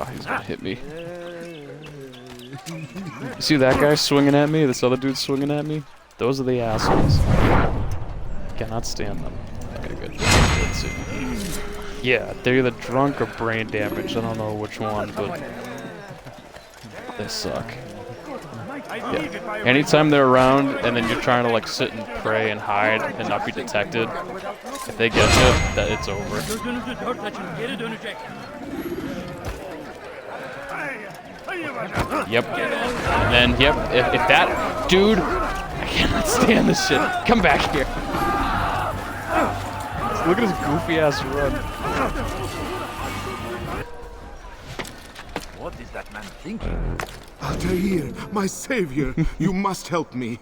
Oh, he's gonna hit me. You see that guy swinging at me? This other dude swinging at me? Those are the assholes. Cannot stand them. Okay, good. Let's see. Yeah, they're either drunk or brain damaged. I don't know which one, but they suck. Yeah. Anytime they're around and then you're trying to like sit and pray and hide and not be detected, if they get you, that it's over. Yep. And then, yep, if that dude, I cannot stand this shit. Come back here. Look at his goofy ass run. What is that man thinking? Altair, my savior, you must help me.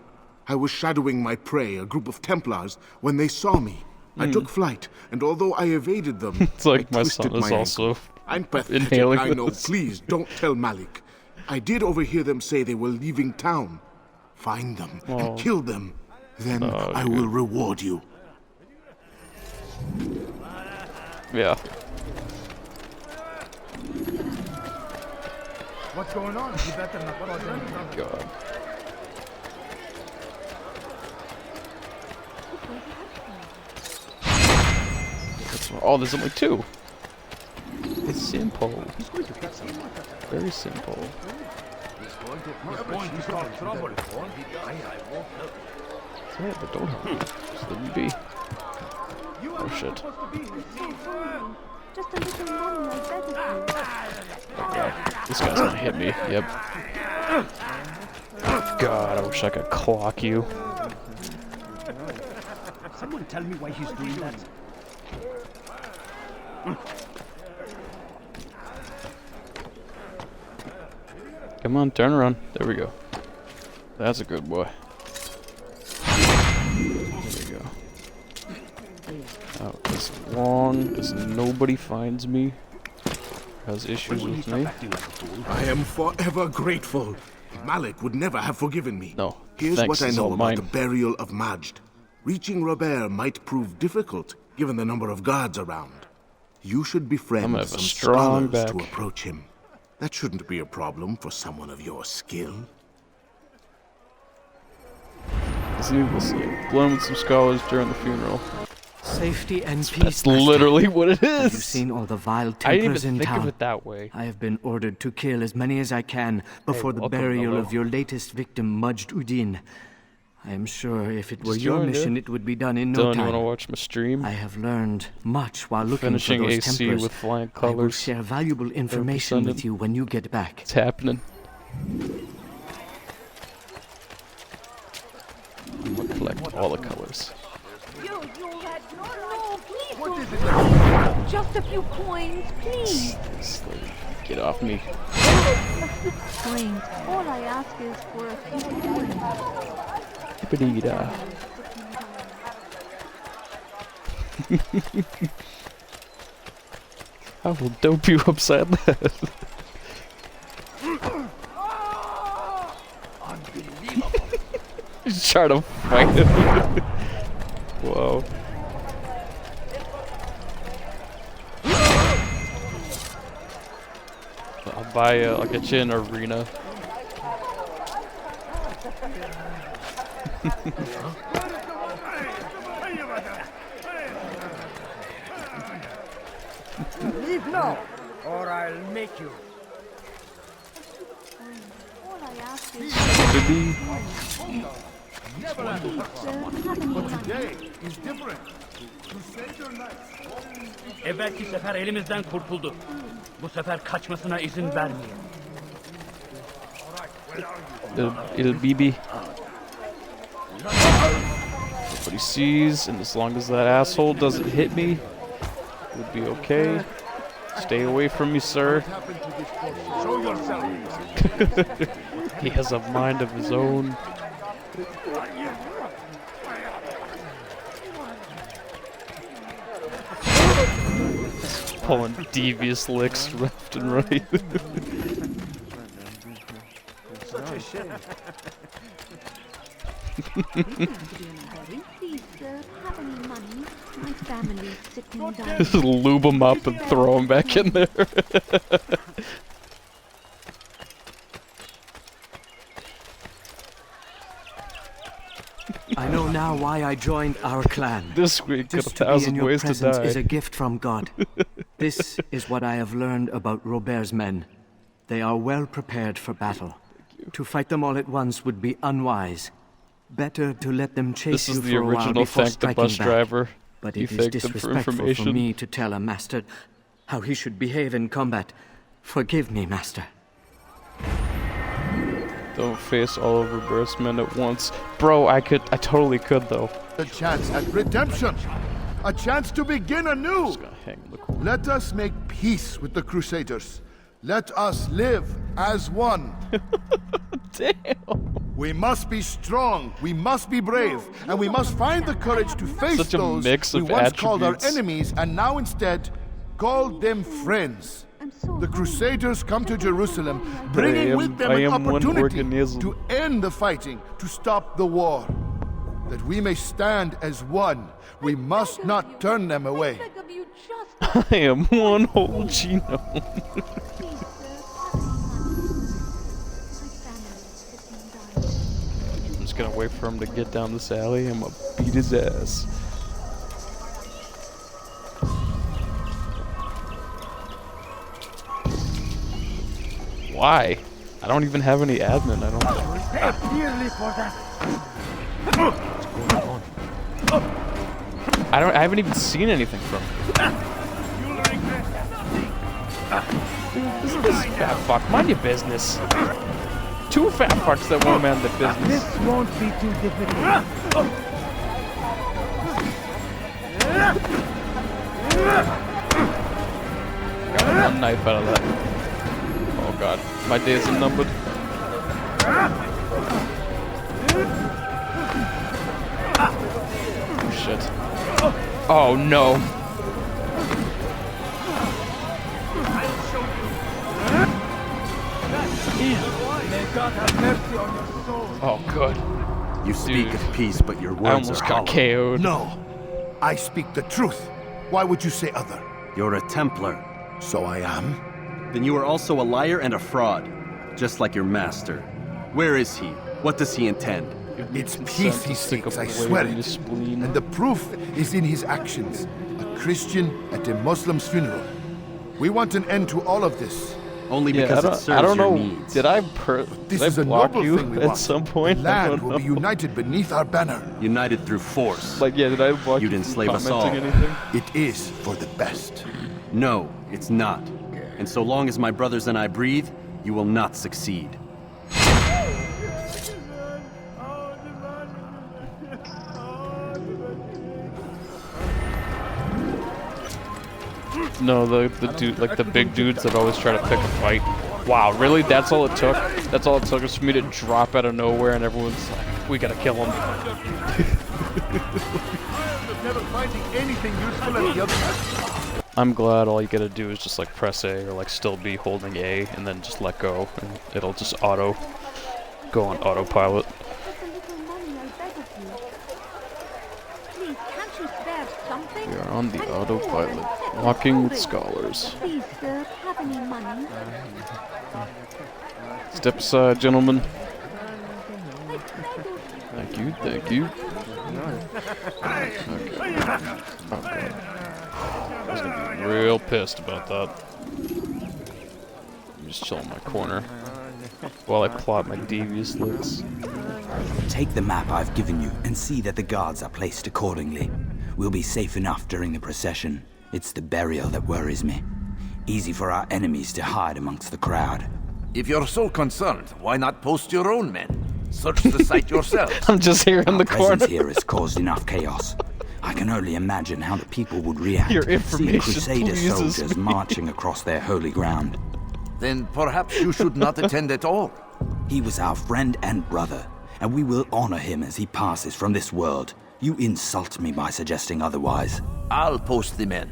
I was shadowing my prey, a group of Templars, when they saw me. I took flight, and although I evaded them, It's like I my twisted son is my also ankle. I'm pathetic, inhaling I know. this. Please, don't tell Malik. I did overhear them say they were leaving town. Find them and kill them. Then I will reward you. Yeah. What's going on? You better not cause any trouble. God. Oh, there's only two. It's simple. Very simple. He's going to cause trouble. Yeah, but don't help me. Just let me be. Oh shit. Just a little money I begged you. Okay. This guy's gonna hit me. Yep. God, I wish I could clock you. Someone tell me why he's doing that. Come on, turn around. There we go. That's a good boy. There we go. Out as long as nobody finds me, has issues with me. I am forever grateful. Malik would never have forgiven me. No, Here's thanks what I is know all about mine. the burial of Majd. Reaching Robert might prove difficult, given the number of guards around. You should I'm befriend gonna have a some strong scholars back. to approach him. That shouldn't be a problem for someone of your skill. It's needless. Blown with some scholars during the funeral. Safety and peace. That's Master. literally what it Have you is. seen all the vile I didn't Templars even in think town? of it that way. I have been ordered to kill as many as I can before the welcome, burial hello. of your latest victim, Majd Udin. I am sure if it were Just your joined, mission, eh? it would be done in no Dylan, you wanna time. watch my stream? I have learned much while looking Finishing for those AC Templars. with flying I will colors. share valuable information with you when you get back. It's happening. I'm gonna collect all the colors. You had no, please don't. Just a few coins, please. Slave, get off me. Coins. All I ask is for a few coins. Ba-dee-da. I will dope you upside the head. He's trying to fight him. Whoa. I'll get you an arena. Leave now, or I'll make you. All I ask is Ba-dee. Evvelki sefer elimizden kurtuldu. Bu sefer kaçmasına izin vermeyin. It'll BB. Nobody sees, and as long as that asshole doesn't hit me, we'll be okay. Stay away from me, sir. Show yourself. He has a mind of his own. Pulling devious licks left and right. Such a shame. please, sir, have any money? My family's sitting down. Just lube him up and throw him back in there. now why I joined our clan. This week got Just to be in 1,000 your ways to presence is a die. gift from God. This is what I have learned about Robert's men. They are well prepared for battle. To fight them all at once would be unwise. Better to let them chase This you is the for a while original before thank the striking bus back. driver. But You it is thanked them for disrespectful for information. me to tell a master how he should behave in combat. Forgive me, master. Don't face all of Robert's men at once. Bro, I totally could though. A chance at redemption. A chance to begin anew. Just gonna hang in the corner. Let us make peace with the Crusaders. Let us live as one. Damn. We must be strong, we must be brave, and we must find the courage to face Such a those mix we of once called our attributes. enemies and now instead call them friends. The Crusaders come to Jerusalem, bringing with them I an am one opportunity organism. to end the fighting, to stop the war. That we may stand as one, we must not turn them away. I beg of you, just I am one whole genome. please, sir. I'm just gonna wait for him to get down this alley. I'm gonna beat his ass. Why? I don't even have any admin. I don't. I haven't even seen anything from him. Dude, this fat fuck. Mind your business. Two fat fucks that won't mind the business. This won't be too difficult. Got one knife out of that. Oh god, my days are numbered. Oh shit. Oh no. Oh good. You speak of peace, but your I words almost are got hollow. KO'd. No, I speak the truth. Why would you say other? You're a Templar. So I am. Then you are also a liar and a fraud, just like your master. Where is he? What does he intend? It's peace he seeks, I swear it. And the proof is in his actions. A Christian at a Muslim's funeral. We want an end to all of this. Only Yeah, because it I serves don't your know. needs. Did I This did is I a block noble you thing we at want. some point? The I land don't will be know. united beneath our banner. United through force. Like, yeah, did I block You'd you from enslave us commenting all. anything? It is for the best. No, it's not. And so long as my brothers and I breathe, you will not succeed. No, the dude, like the big dudes that always try to pick a fight. Wow, really? That's all it took? That's all it took was for me to drop out of nowhere and everyone's like, we gotta kill him. Never finding anything useful at the other. I'm glad all you gotta do is just like press A or like still be holding A and then just let go and it'll just go on autopilot. Just a little money, I beg of you. Please, can't you spare something? We are on the Any more autopilot, than petrol walking with holding? scholars. Please, sir, have any money? Step aside, gentlemen. I beg of you. Thank you, thank you. Okay. Oh god. I was gonna be real pissed about that. I'm just chill in my corner while I plot my devious licks. Take the map I've given you and see that the guards are placed accordingly. We'll be safe enough during the procession. It's the burial that worries me. Easy for our enemies to hide amongst the crowd. If you're so concerned, why not post your own men? Search the site yourself. I'm just here in Our the presence corner. here has caused enough chaos. I can only imagine how the people would react Your seeing information Crusader pleases soldiers me. marching across their holy ground. Then perhaps you should not attend at all. He was our friend and brother, and we will honor him as he passes from this world. You insult me by suggesting otherwise. I'll post the men.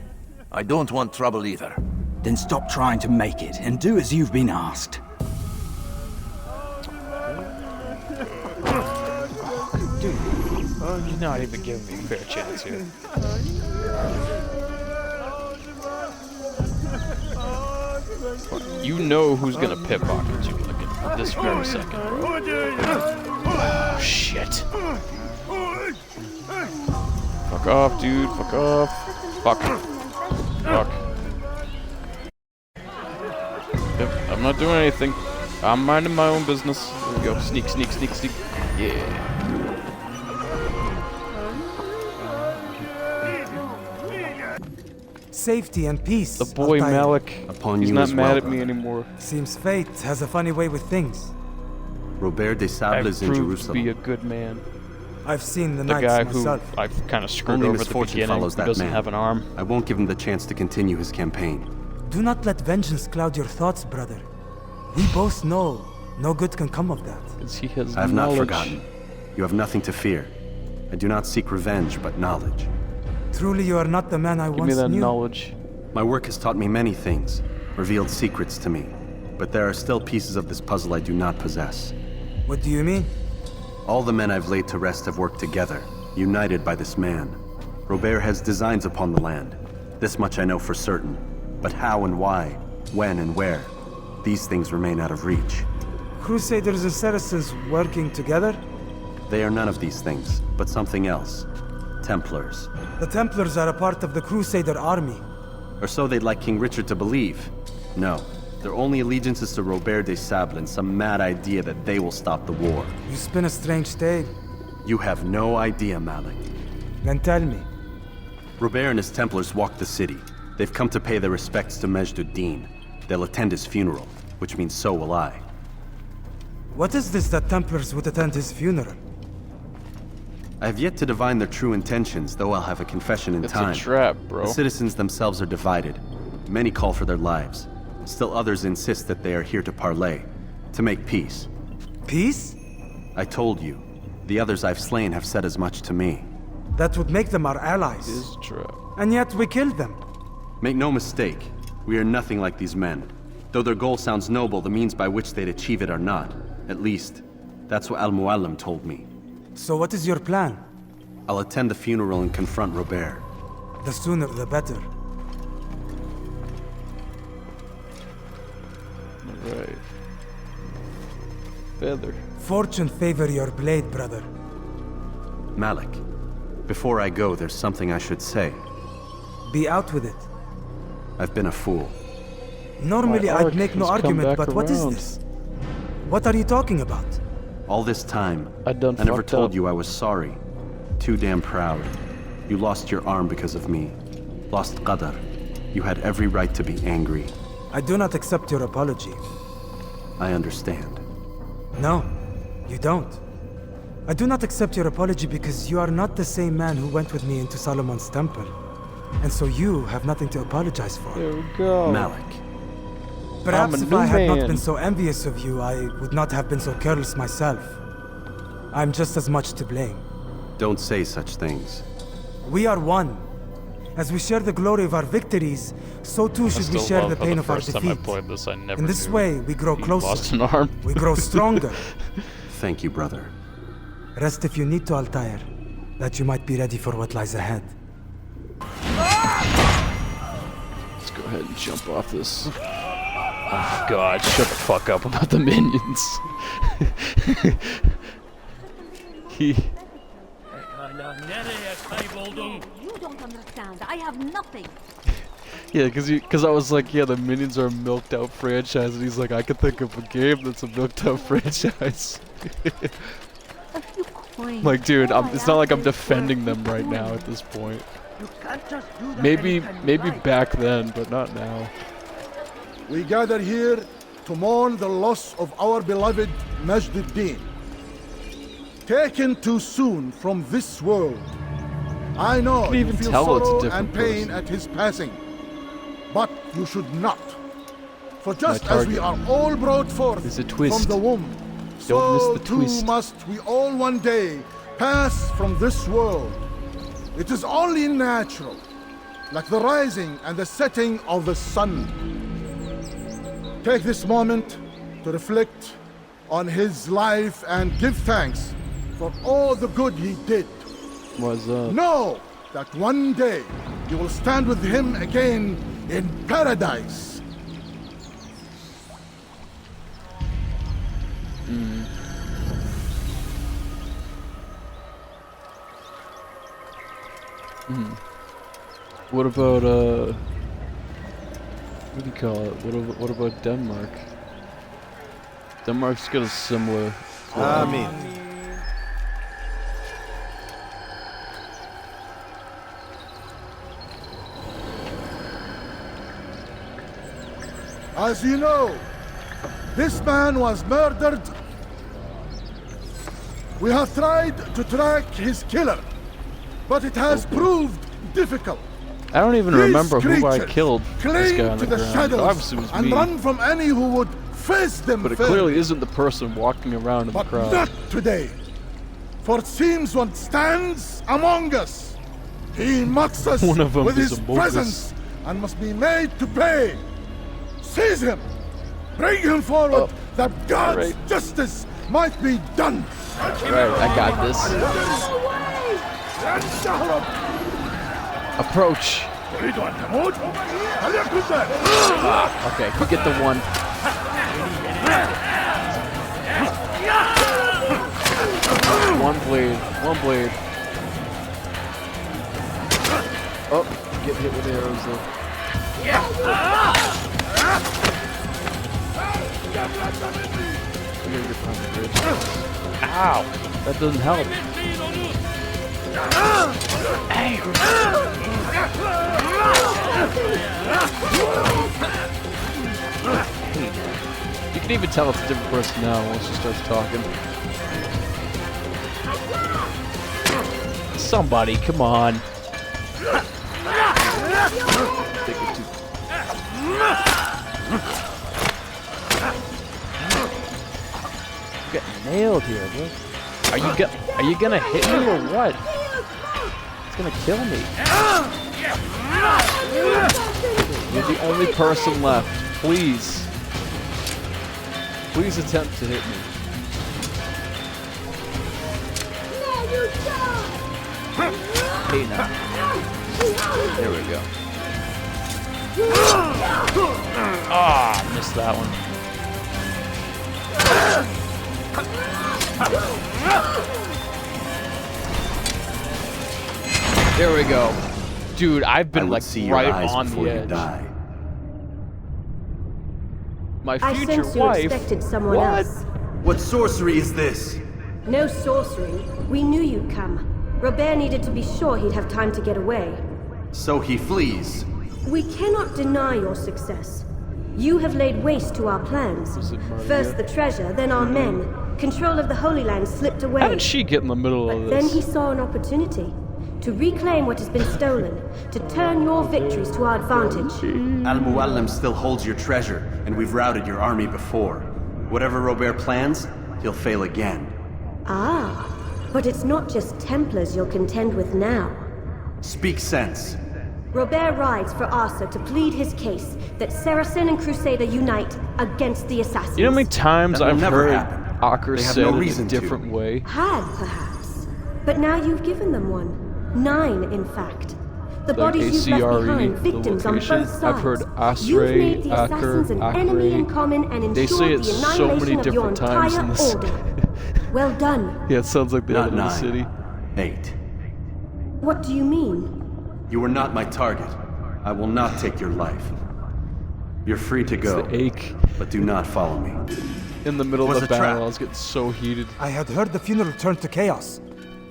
I don't want trouble either. Then stop trying to make it and do as you've been asked. Dude, you're not even giving me a fair chance here. You know who's gonna pickpocket you like at this very second, bro. Oh shit. Fuck off, dude. Fuck off. Fuck. Fuck. Yep, I'm not doing anything. I'm minding my own business. There we go. Sneak, sneak, sneak, sneak. Yeah. Safety and peace. The boy Altair. Malik. Upon He's you not as mad well, at me brother. anymore. Seems fate has a funny way with things. Robert de I've Sable is in proved to be Jerusalem. a good man. I've seen the The knights guy who myself. I've kind of screwed Only over at the misfortune beginning, follows who that doesn't man. have an arm. I won't give him the chance to continue his campaign. Do not let vengeance cloud your thoughts, brother. We both know no good can come of that. Because he has I have knowledge. not forgotten. You have nothing to fear. I do not seek revenge, but knowledge. Truly, you are not the man I Give me once that knew. knowledge. My work has taught me many things, revealed secrets to me. But there are still pieces of this puzzle I do not possess. What do you mean? All the men I've laid to rest have worked together, united by this man. Robert has designs upon the land. This much I know for certain. But how and why, when and where, these things remain out of reach. Crusaders and Saracens working together? They are none of these things, but something else. Templars. The Templars are a part of the Crusader army. Or so they'd like King Richard to believe. No, their only allegiance is to Robert de Sable and some mad idea that they will stop the war. You spin a strange tale. You have no idea, Malik. Then tell me. Robert and his Templars walk the city. They've come to pay their respects to Majd-ud-Din. They'll attend his funeral, which means so will I. What is this that Templars would attend his funeral? I have yet to divine their true intentions, though I'll have a confession in It's time. a trap, bro. The citizens themselves are divided. Many call for their lives. Still others insist that they are here to parley, to make peace. Peace? I told you. The others I've slain have said as much to me. That would make them our allies. It is a trap. And yet we killed them. Make no mistake, we are nothing like these men. Though their goal sounds noble, the means by which they'd achieve it are not. At least, that's what Al-Muallim told me. So what is your plan? I'll attend the funeral and confront Robert. The sooner the better. Alright. Feather. Fortune favor your blade, brother. Malik, before I go, there's something I should say. Be out with it. I've been a fool. Normally My arc I'd make no has come argument, back but what is around. this? What are you talking about? All this time, I done I never fucked told up. you I was sorry. Too damn proud. You lost your arm because of me. Lost Qadar. You had every right to be angry. I do not accept your apology. I understand. No, you don't. I do not accept your apology because you are not the same man who went with me into Solomon's temple. And so you have nothing to apologize for. There we go. Malik. Perhaps I'm a if new I had not man. been so envious of you, I would not have been so careless myself. I'm just as much to blame. Don't say such things. We are one. As we share the glory of our victories, so too I should we still share love the how pain the of our first time I defeat. played this, I never In this knew way, we grow he closer. lost an arm. We grow stronger. Thank you, brother. Rest if you need to, Altair, that you might be ready for what lies ahead. Let's go ahead and jump off this. Oh god, shut the fuck up about the minions. He... Pekala, nereye kayboldun? You don't understand. I have nothing. Yeah, because I was like, yeah, the minions are a milked out franchise, and he's like, I could think of a game that's a milked out franchise. A few coins. Like, dude, All I it's not like I'm ask is defending for a them few right now coins. at this point. You can't just do that Maybe anytime you like. back then, but not now. We gather here to mourn the loss of our beloved Majd-ud-Din. Taken too soon from this world. I know can you even feel tell it's a sorrow different and pain person. at his passing. But you should not. For just My as we are target all brought forth is a twist. from the womb, Don't so miss the too twist. must we all one day pass from this world. It is only natural, like the rising and the setting of the sun. Take this moment to reflect on his life and give thanks for all the good he did. What's up? Know that one day you will stand with him again in paradise. What about what do you call it? What about Denmark? Denmark's got a similar. As you know, this man was murdered. We have tried to track his killer, but it has proved difficult. I don't even remember who I killed. This guy on Cling the to the ground. shadows Obviously it was and me, run from any who would face them but it fairly. clearly isn't the person walking around in the But crowd. not today, for it seems one stands among us. He mocks us One of them with is his a Moses. presence and must be made to pay. Seize him, bring him forward, that God's justice might be done. Right, I got this. Approach. Okay, you get the one. One blade. Oh, get hit with arrows though. We gotta get behind the bridge. Ow! That doesn't help. You can even tell it's a different person now once she starts talking. Somebody, come on. You got nailed here, bro. Are you gonna hit me or what? It's gonna kill me. You're the only person left. Please. Please attempt to hit me. Hey now. There we go. Ah, missed that one. There we go. Dude, I've been like right on the edge. My future wife. Expected someone What? else. What sorcery is this? No sorcery. We knew you'd come. Robert needed to be sure he'd have time to get away. So he flees. We cannot deny your success. You have laid waste to our plans. First the treasure, then our men. Control of the Holy Land slipped away. How did she get in the middle of Then this? he saw an opportunity to reclaim what has been stolen, to turn your victories to our advantage. Al-Muallim still holds your treasure, and we've routed your army before. Whatever Robert plans, he'll fail again. Ah, but it's not just Templars you'll contend with now. Speak sense. Robert rides for Arthur to plead his case that Saracen and Crusader unite against the assassins. You know how many times That will I've never heard happen. Aker They have said no it a reason to. different way? Had, perhaps. But now you've given them one. 9, in fact. The Like bodies you've left ACRE, behind, the victims on location. both sides. I've heard You've made the Asre, assassins an Aker, enemy in Akre. common and They say ensured it the so annihilation many of your different times in entire this. order. Well done. Yeah, it sounds like the Not other 9. city. 8. What do you mean? You are not my target. I will not take your life. You're free to go, The ache but do not follow me. in the middle Was of the a trap. battle. I was getting so heated. I had heard the funeral turned to chaos.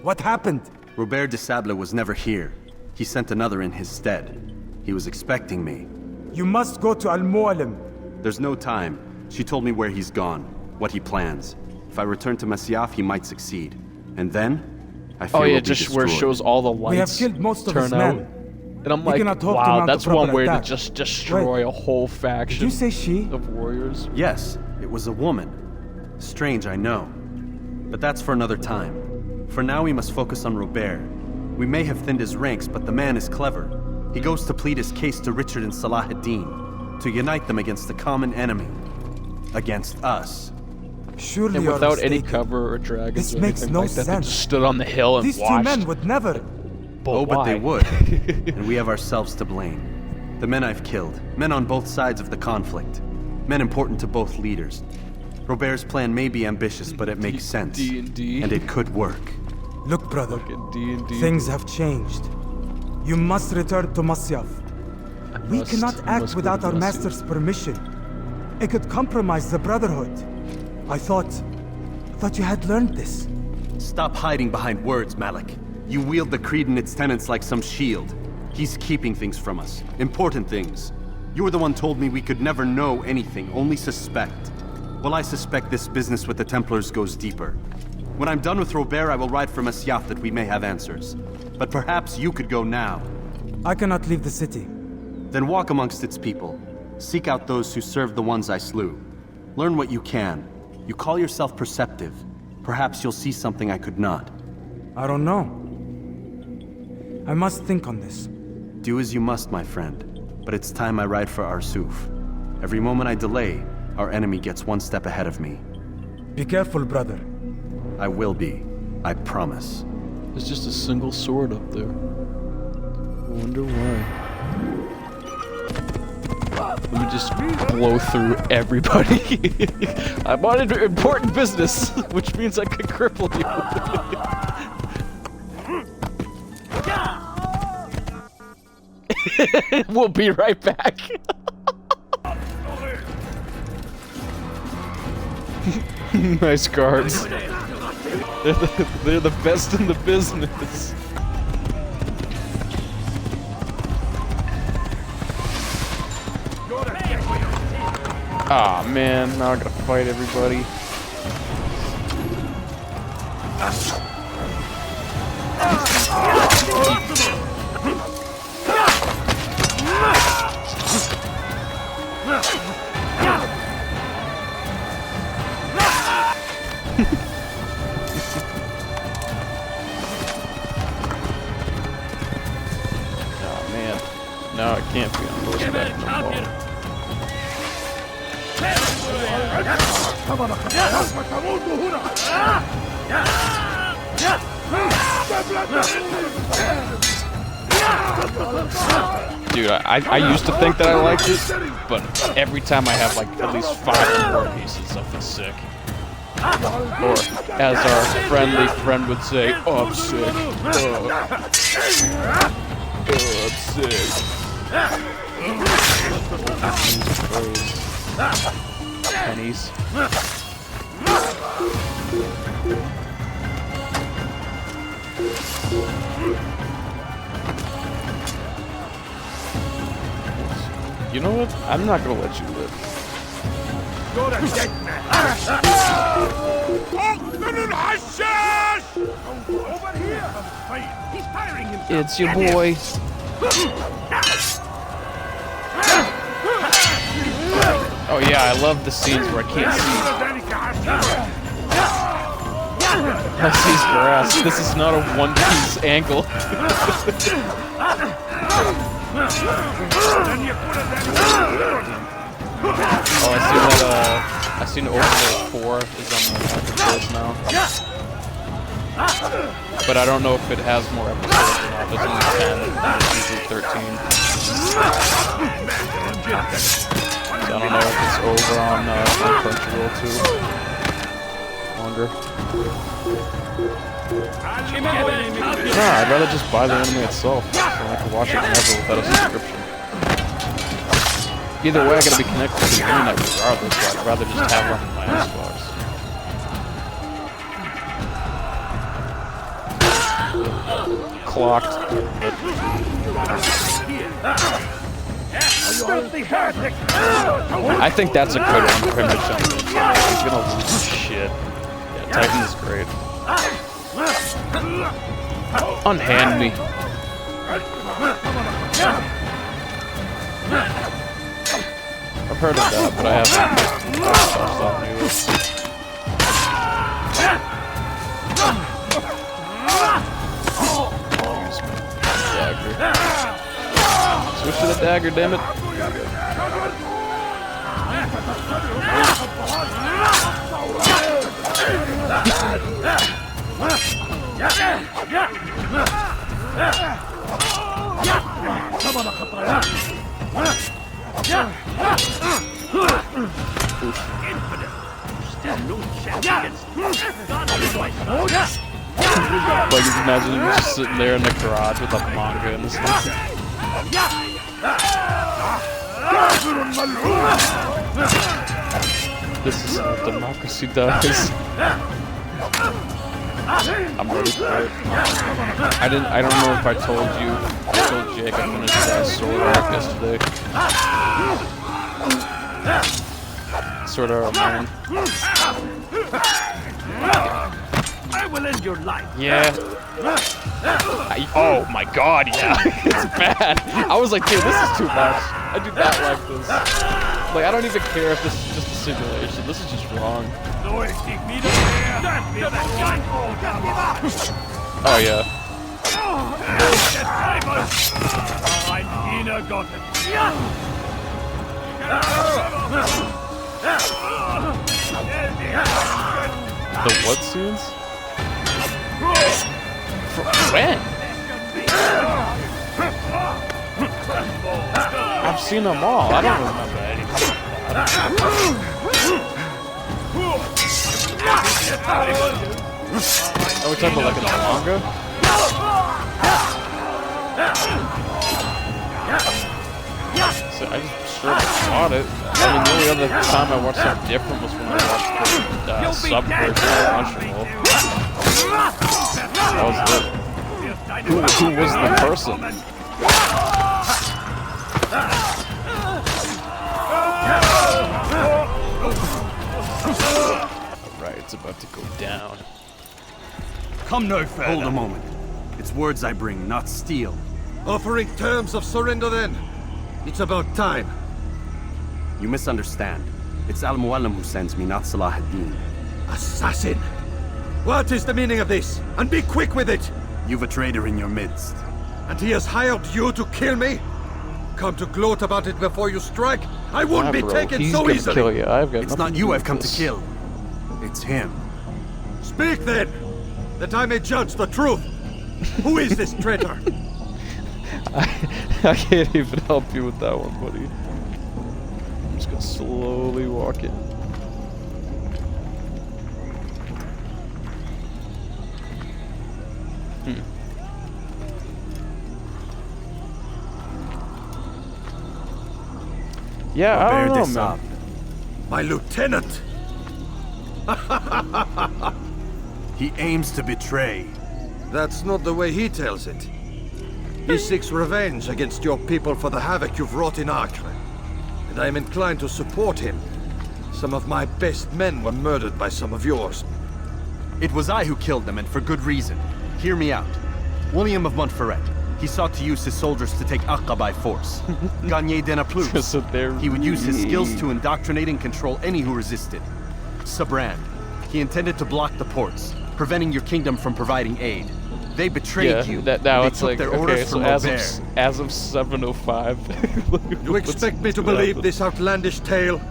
What happened? Robert de Sable was never here. He sent another in his stead. He was expecting me. You must go to Al-Mu'alim. There's no time. She told me where he's gone, what he plans. If I return to Masyaf, he might succeed. And then, I fear Oh yeah, we'll be just where it destroyed. shows all the lights We have killed most of his turn out. men. And I'm We like, cannot hope to wow, mount a that's proper one way attack. to just destroy a whole faction Did you say she? of warriors. Yes, it was a woman. Strange, I know. But that's for another time. For now, we must focus on Robert. We may have thinned his ranks, but the man is clever. He goes to plead his case to Richard and Salah ad-Din, to unite them against the common enemy. Against us. Surely And you're without any mistaken. cover or dragons This or makes anything no like that, they sense. just stood on the hill and These watched. 2 men would never. But they why? would. And we have ourselves to blame. The men I've killed, men on both sides of the conflict, men important to both leaders. Robert's plan may be ambitious, but it makes sense. D&D. And it could work. Look, brother. Fucking D&D. Things have changed. You must return to Masyaf. We cannot act without our master's permission. It could compromise the Brotherhood. I thought you had learned this. Stop hiding behind words, Malik. You wield the creed and its tenets like some shield. He's keeping things from us. Important things. You were the one told me we could never know anything, only suspect. Well, I suspect this business with the Templars goes deeper. When I'm done with Robert, I will ride for Masyaf that we may have answers. But perhaps you could go now. I cannot leave the city. Then walk amongst its people. Seek out those who served the ones I slew. Learn what you can. You call yourself perceptive. Perhaps you'll see something I could not. I don't know. I must think on this. Do as you must, my friend. But it's time I ride for Arsuf. Every moment I delay, our enemy gets one step ahead of me. Be careful, brother. I will be. I promise. There's just a single sword up there. I wonder why. Let me just blow through everybody. I'm on important business, which means I could cripple you. We'll be right back. Nice guards. They're the best in the business. Aw, man, now I gotta fight everybody. Oh man, now I can't be on horseback no more. Dude, I used to think that I liked it, but every time I have like at least 5 more pieces, I feel sick. Or, as our friendly friend would say, oh, I'm sick. Oh, I'm sick. Pennies. You know what? I'm not gonna let you live. You're a dead man. Over here. He's firing himself. It's your boy. Oh yeah, I love the scenes where I can't see. I see grass. This is not a one-piece angle. Oh, I seen Overlord 4 is on the marketplace now. But I don't know if it has more episodes or not. There's only 10, usually 13. So I don't know if it's over on Crunchyroll too. Longer. Nah, I'd rather just buy the anime itself, so I can watch it whenever without a subscription. Either way, I gotta be connected to the internet regardless, so I'd rather just have it on my Xbox. Clocked. I think that's a good one for him to jump in. He's gonna lose his shit. Yeah, Titan is great. Unhand me. I've heard of that, but I haven't. Use my dagger. Switch to the dagger, damn it. Like, imagine him just sitting there in the garage with a manga in his hand. This is how democracy dies. I'm ready for it. I don't know if I told you. I told Jake I finished that sword arc yesterday. Sword arc, man. I will end your life. Yeah. Oh my god, yeah. It's bad. I was like, dude, this is too much. I do not like this. Like, I don't even care if this is just a simulation. This is just wrong. Oh, yeah. The what scenes? When? I've seen them all. I don't remember anything. Are we talking about like in the manga? So I just straight up caught it. I mean, the only other time I watched something different was when I watched the sub version of Crunchyroll. That was it. Who was the person? Alright, it's about to go down. Come no further. Hold a moment. It's words I bring, not steel. Offering terms of surrender then. It's about time. You misunderstand. It's Al-Muallim who sends me, not Salah ad-Din. Assassin! What is the meaning of this? And be quick with it! You've a traitor in your midst. And he has hired you to kill me? Come to gloat about it before you strike? I wouldn't be taken so easily! Kill you. I've got it's not you I've come to kill. It's him. Speak then! That I may judge the truth! Who is this traitor? I can't even help you with that one, buddy. I'm just gonna slowly walk in. Yeah, I don't know, man. My lieutenant! He aims to betray. That's not the way he tells it. He seeks revenge against your people for the havoc you've wrought in Acre. And I am inclined to support him. Some of my best men were murdered by some of yours. It was I who killed them, and for good reason. Hear me out. William of Montferrat. He sought to use his soldiers to take Acre by force. Gagne de Naplouse. He would use his skills to indoctrinate and control any who resisted. Sabrand. He intended to block the ports, preventing your kingdom from providing aid. They betrayed you. Now they it's took like, their okay, orders so from as of 7:05. You expect me to believe this outlandish tale?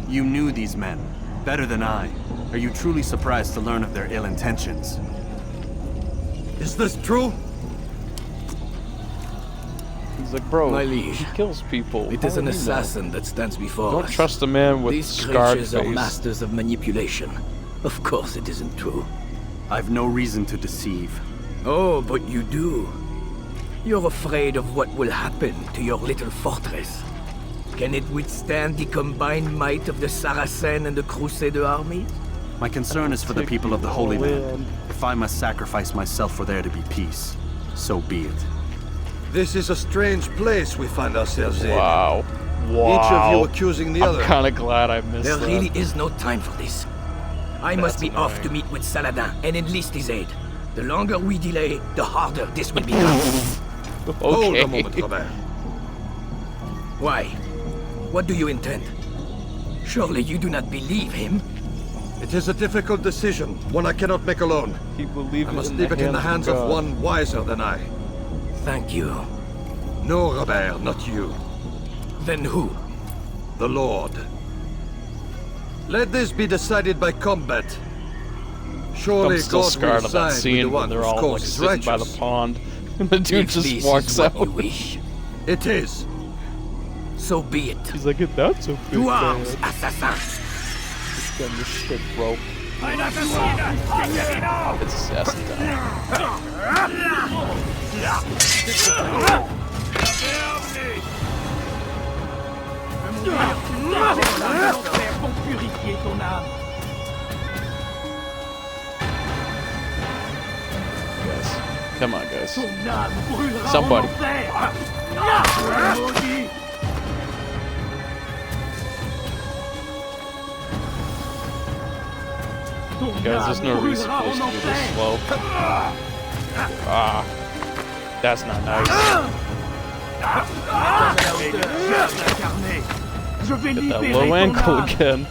You knew these men, better than I. Are you truly surprised to learn of their ill intentions? Is this true? He's like, bro, My liege, he kills people. It is an assassin that stands before Don't us. trust a man with These scarred creatures are face. masters of manipulation. Of course it isn't true. I've no reason to deceive. Oh, but you do. You're afraid of what will happen to your little fortress. Can it withstand the combined might of the Saracen and the Crusader army? My concern is for the people of the Holy Land. If I must sacrifice myself for there to be peace, so be it. This is a strange place we find ourselves in. Wow. Each of you accusing the other. I'm kind of glad I missed There that. really is no time for this. I must be off to meet with Saladin and enlist his aid. The longer we delay, the harder this will become. Hold a moment, Robert. Why? What do you intend? Surely you do not believe him? It is a difficult decision, one I cannot make alone. He believes I must leave it in the hands of one wiser than I. Thank you. No, Robert, not you. Then who? The Lord. Let this be decided by combat. Surely I'm still God scarred will of that side with the scene one when they're whose all like cause is sitting by the righteous. pond, and the dude If just this walks is what out. you wish, It is. so be it. He's like, that's a big To arms, man. assassin! Just done this shit, bro. It's assassin Guys, come on, guys. Somebody. Guys, there's no reason for this to be this slow. Ah, that's not nice. Get that low ankle again.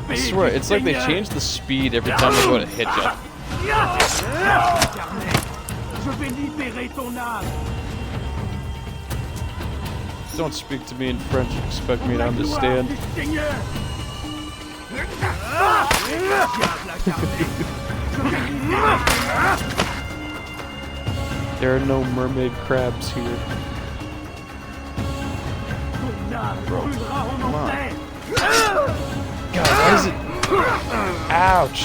I swear, it's like they change the speed every time they go to hit you. Don't speak to me in French and expect me to understand. There are no mermaid crabs here. Bro, come on. God, why is it... Ouch!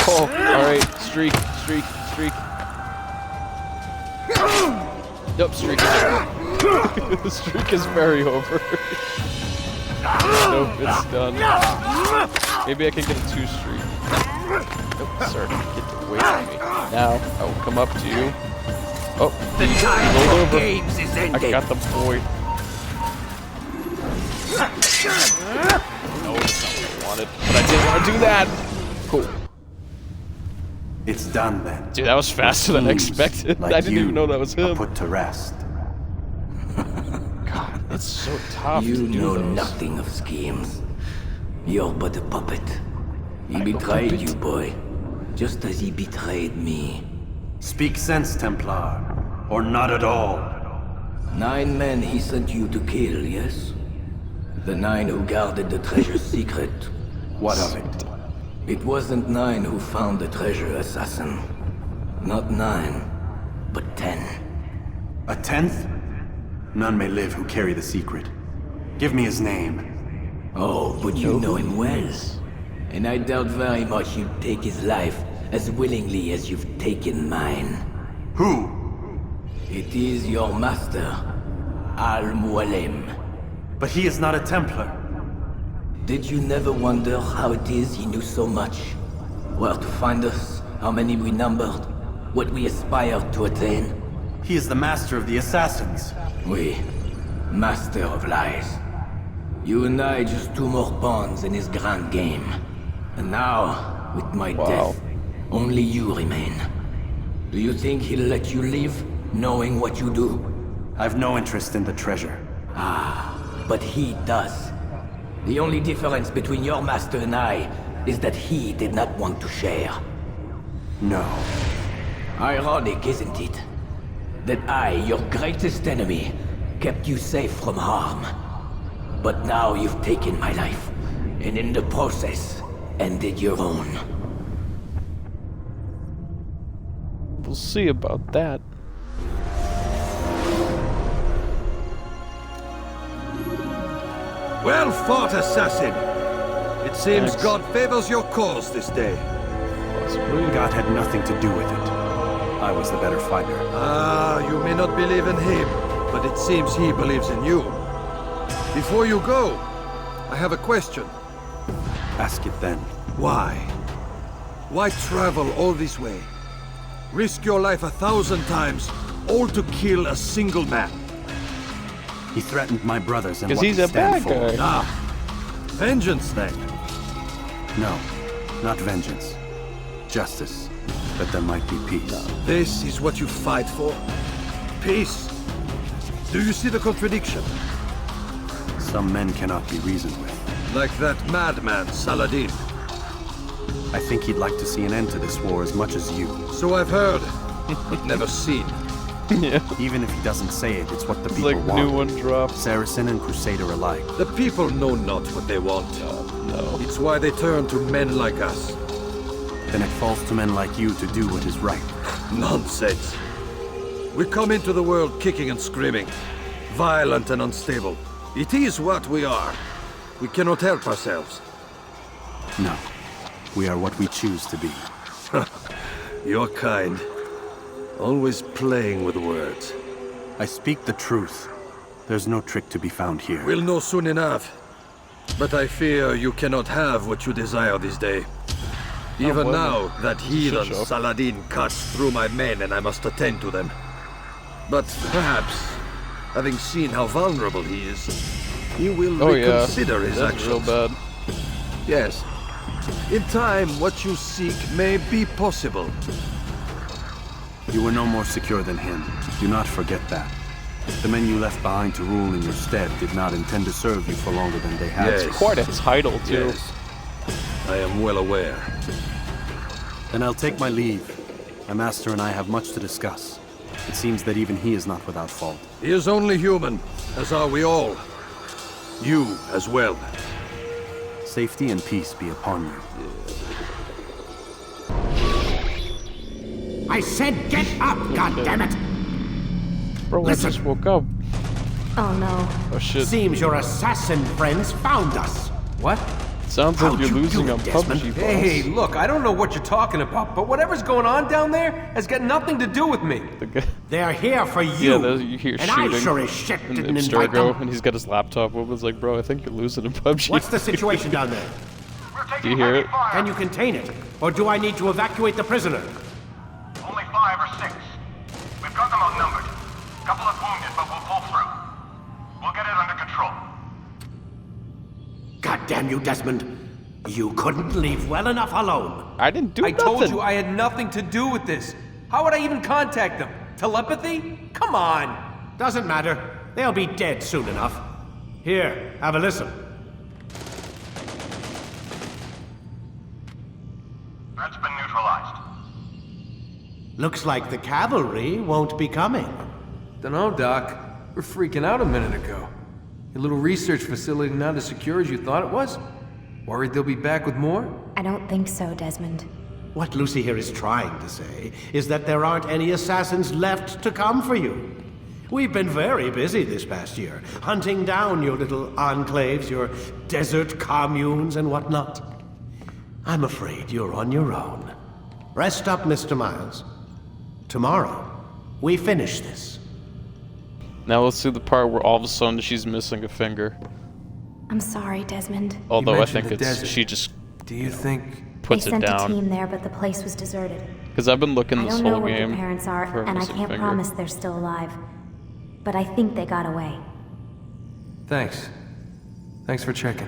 Oh, alright, streak. Nope, streak is over. The streak is very over. Nope, it's done. Maybe I can get a 2 streak. Nope, sir, get away from me. Now, I will come up to you. Oh, rolled over. I got the boy. No, it's not what I wanted, but I didn't want to do that. Cool. It's done then. Dude, that was faster than expected. Like I didn't even know that was him. Put to rest. God, it's so tough You to do know those. nothing of schemes. You're but a puppet. He betrayed you, boy. Just as he betrayed me. Speak sense, Templar. Or not at all. 9 men he sent you to kill, yes? The 9 who guarded the treasure's secret. What of it? It wasn't 9 who found the treasure, assassin. Not 9, but 10. A 10th? None may live who carry the secret. Give me his name. Oh, but you know him well. And I doubt very much you'd take his life as willingly as you've taken mine. Who? It is your master, Al-Mualim. But he is not a Templar. Did you never wonder how it is he knew so much? Where to find us, how many we numbered, what we aspired to attain? He is the master of the assassins. We, master of lies. You and I just 2 more pawns in his grand game. And now, with my death, only you remain. Do you think he'll let you live, knowing what you do? I've no interest in the treasure. Ah, but he does. The only difference between your master and I is that he did not want to share. No. Ironic, isn't it? That I, your greatest enemy, kept you safe from harm. But now you've taken my life, and in the process, ended your own. We'll see about that. Well fought, assassin. It seems Thanks. God favors your cause this day. Possibly. God had nothing to do with it. I was the better fighter. Ah, you may not believe in him, but it seems he believes in you. Before you go, I have a question. Ask it then. Why? Why travel all this way? Risk your life 1,000 times, all to kill a single man. He threatened my brothers and 'Cause what he's we a stand bad for. guy. Ah, vengeance then. No, not vengeance. Justice. That there might be peace. This is what you fight for? Peace. Do you see the contradiction? Some men cannot be reasoned with. Like that madman, Saladin. I think he'd like to see an end to this war as much as you. So I've heard, but never seen. Yeah. Even if he doesn't say it, it's what the It's people like want. new one dropped. Saracen and Crusader alike. The people know not what they want. No. It's why they turn to men like us. Then it falls to men like you to do what is right. Nonsense. We come into the world kicking and screaming, violent and unstable. It is what we are. We cannot help ourselves. No. We are what we choose to be. You're kind. Always playing with words. I speak the truth. There's no trick to be found here. We'll know soon enough. But I fear you cannot have what you desire this day. Even now, that heathen Saladin cuts through my men and I must attend to them. But perhaps, having seen how vulnerable he is, he will reconsider his actions. Real bad. Yes. In time, what you seek may be possible. You were no more secure than him. Do not forget that. The men you left behind to rule in your stead did not intend to serve you for longer than they had. Yes. Quite a title, too. Yes. I am well aware. Then I'll take my leave. My master and I have much to discuss. It seems that even he is not without fault. He is only human, as are we all. You as well. Safety and peace be upon you. I said get up, goddammit! Bro, I just woke up. Oh no. Oh shit. Seems your assassin friends found us. What? Sounds like you're losing on PUBG, boss. Hey, look, I don't know what you're talking about, but whatever's going on down there has got nothing to do with me. They're here for you. Yeah, you hear and shooting. I sure as shit And didn't invite them. and he's got his laptop open. It's like, bro, I think you're losing in PUBG. What's the situation down there? Do you hear it? Can you contain it? Or do I need to evacuate the prisoner? Only 5 or 6. We've got them outnumbered. Couple of wounded, but we'll pull through. We'll get it under control. God damn you, Desmond. You couldn't leave well enough alone. I didn't do I nothing. told you I had nothing to do with this. How would I even contact them? Telepathy? Come on. Doesn't matter. They'll be dead soon enough. Here, have a listen. That's been neutralized. Looks like the cavalry won't be coming. Dunno, Doc. We're freaking out a minute ago. Your little research facility not as secure as you thought it was? Worried they'll be back with more? I don't think so, Desmond. What Lucy here is trying to say is that there aren't any assassins left to come for you. We've been very busy this past year, hunting down your little enclaves, your desert communes and whatnot. I'm afraid you're on your own. Rest up, Mr. Miles. Tomorrow, we finish this. Now let's see the part where all of a sudden she's missing a finger. I'm sorry, Desmond. Although I think it's she just Do you think puts they it sent a down. team there, but the place was deserted. Because I've been looking I this don't know whole what game their parents are, for a and I missing can't finger. promise they're still alive. But I think they got away. Thanks. Thanks for checking.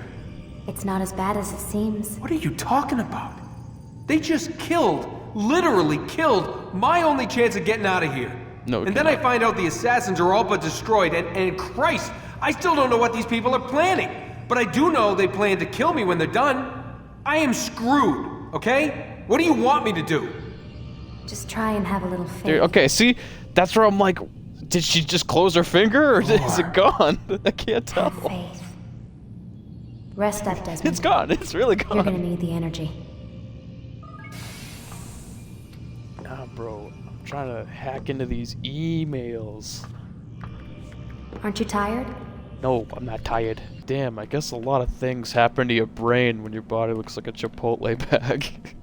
It's not as bad as it seems. What are you talking about? They just literally killed my only chance of getting out of here. No, and then I find out the assassins are all but destroyed, and Christ, I still don't know what these people are planning. But I do know they plan to kill me when they're done. I am screwed, okay? What do you want me to do? Just try and have a little faith. Dude, okay, see? That's where I'm like, did she just close her finger or is it gone? I can't tell. Have faith. Rest up, Desmond. It's gone. It's really gone. You're gonna need the energy. Nah, bro. I'm trying to hack into these emails. Aren't you tired? No, I'm not tired. Damn, I guess a lot of things happen to your brain when your body looks like a Chipotle bag.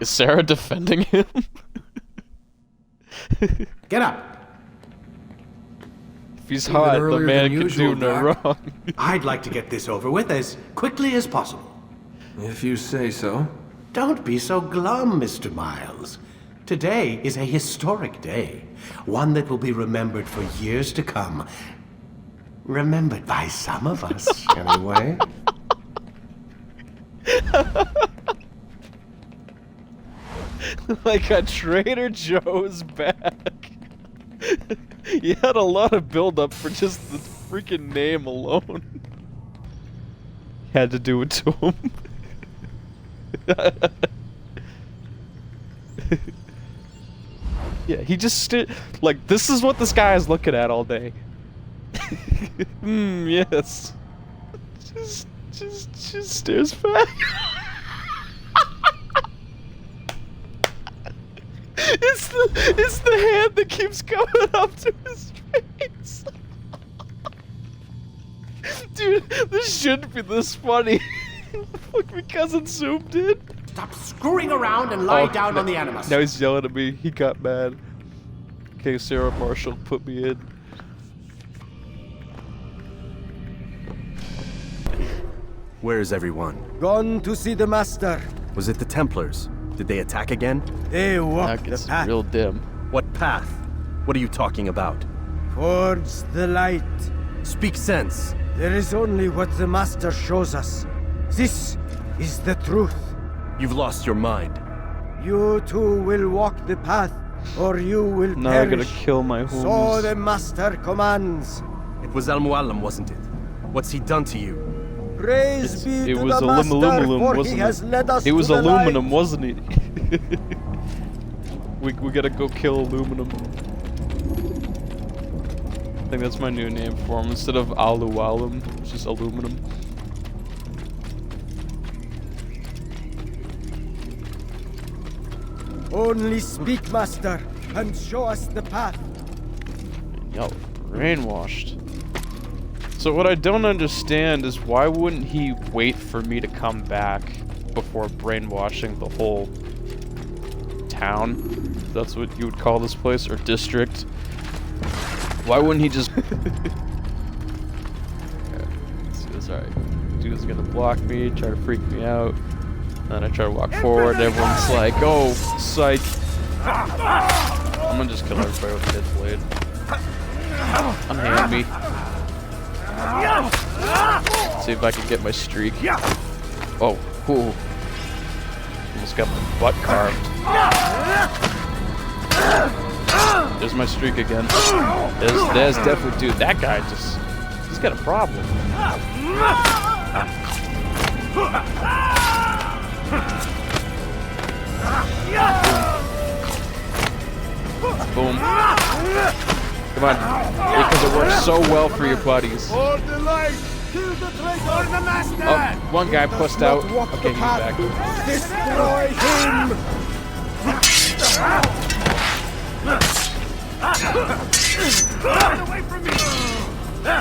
Is Sarah defending him? Get up. If he's hot, the man can do no wrong. I'd like to get this over with as quickly as possible. If you say so. Don't be so glum, Mr. Miles. Today is a historic day. One that will be remembered for years to come. Remembered by some of us, anyway. Like a Trader Joe's back. You had a lot of build-up for just the freaking name alone. Had to do it to him. Yeah, he just like, this is what this guy is looking at all day. Yes. just stares back. It's the hand that keeps coming up to his face. Dude, this shouldn't be this funny. Fuck, my cousin zoomed in. Stop screwing around and lie down on the animus. Now he's yelling at me. He got mad. Okay, Sarah Marshall, put me in. Where is everyone? Gone to see the master. Was it the Templars? Did they attack again? They walk the It's path real dim. What path? What are you talking about? towards the light. Speak sense. There is only what the master shows us. This is the truth. You've lost your mind. You too will walk the path, or you will Now perish. I'm gonna kill my homies. So the master commands. It was Al-Mu'allim, wasn't it? What's he done to you? Praise be It to was the master, aluminum, for wasn't he has it? led us It was to the aluminum, light. wasn't it? we gotta go kill aluminum. I think that's my new name for him. Instead of Alu-Alum, it's just aluminum. Only speak, master, and show us the path. Yo, brainwashed. So what I don't understand is why wouldn't he wait for me to come back before brainwashing the whole town? If that's what you would call this place, or district. Why wouldn't he just... Okay, let's see this, alright. Dude's gonna block me, try to freak me out. Then I try to walk forward, and everyone's like, oh, psych. I'm gonna just kill everybody with a dead blade. Unhand me. See if I can get my streak. Oh, cool. Almost got my butt carved. There's my streak again. There's definitely, dude, that guy just, he's got a problem. Boom. Come on. Because it works so well for your buddies. For the light! Kill the traitor! For the master! Oh, one guy pushed out. Okay, he's back. Destroy him! Get away from me!